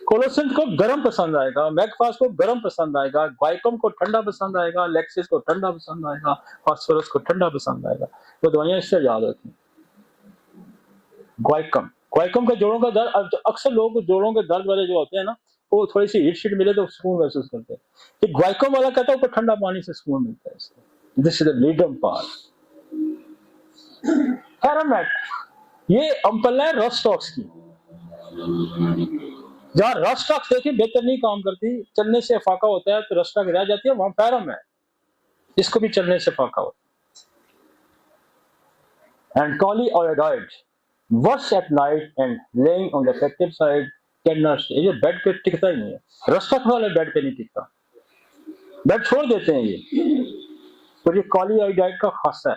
कोलोसेंट को गर्म पसंद आएगा, मैकफास को गर्म पसंद आएगा, ग्वाइकम को ठंडा पसंद आएगा, लेक्सिस को ठंडा पसंद आएगा, फास्फोरस को ठंडा पसंद आएगा। तो दवाइयां इससे याद होती हैं। ग्वाइकम, ग्वाइकम का जोड़ों का दर्द, अक्सर लोग जोड़ों के दर्द वाले जो होते हैं ना, वो थोड़ी सी हीट शीट मिले तो सुकून महसूस करते हैं। ये ग्वाइकम वाला कहता है ऊपर ठंडा पानी से सुकून मिलता है इसको। दिस इज द लीडम पार्ट। फेरामेट, ये अम्पला है रस्टॉक्स की, जहां रस्टॉक्स देखिए बेहतर नहीं काम करती, चलने से फाका होता है तो रस्टॉक्स रह जाती है, वहां फेरम है, इसको भी चलने से फाका होता है। एंड कॉलीओइडॉइड worse at night and lying on the effective side can not stay, ये बेड पे टिकता ही नहीं है, रस्टॉक्स वाले बेड पे नहीं टिकता, बेड छोड़ देते हैं ये। तो ये कॉलीओइडॉइड का खासा है,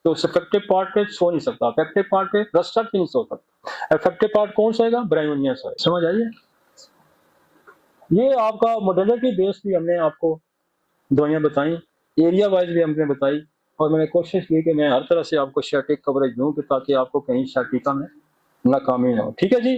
तो उस इफेक्टिव पार्ट पे सो नहीं सकता, इफेक्टिव पार्ट पे रस्टॉक्स नहीं सो सकता। इफेक्टिव पार्ट कौन सोएगा, ब्रायोनिया सोएगा। समझ आइए, ये आपका मोडेलिटी बेस्ड भी हमने आपको दवाइयां बताई, एरिया वाइज भी हमने बताई, और मैंने कोशिश की कि मैं हर तरह से आपको शर्टिक कवरेज दूं कि ताकि आपको कहीं शर्टिका में नाकामी ना हो। ठीक है जी।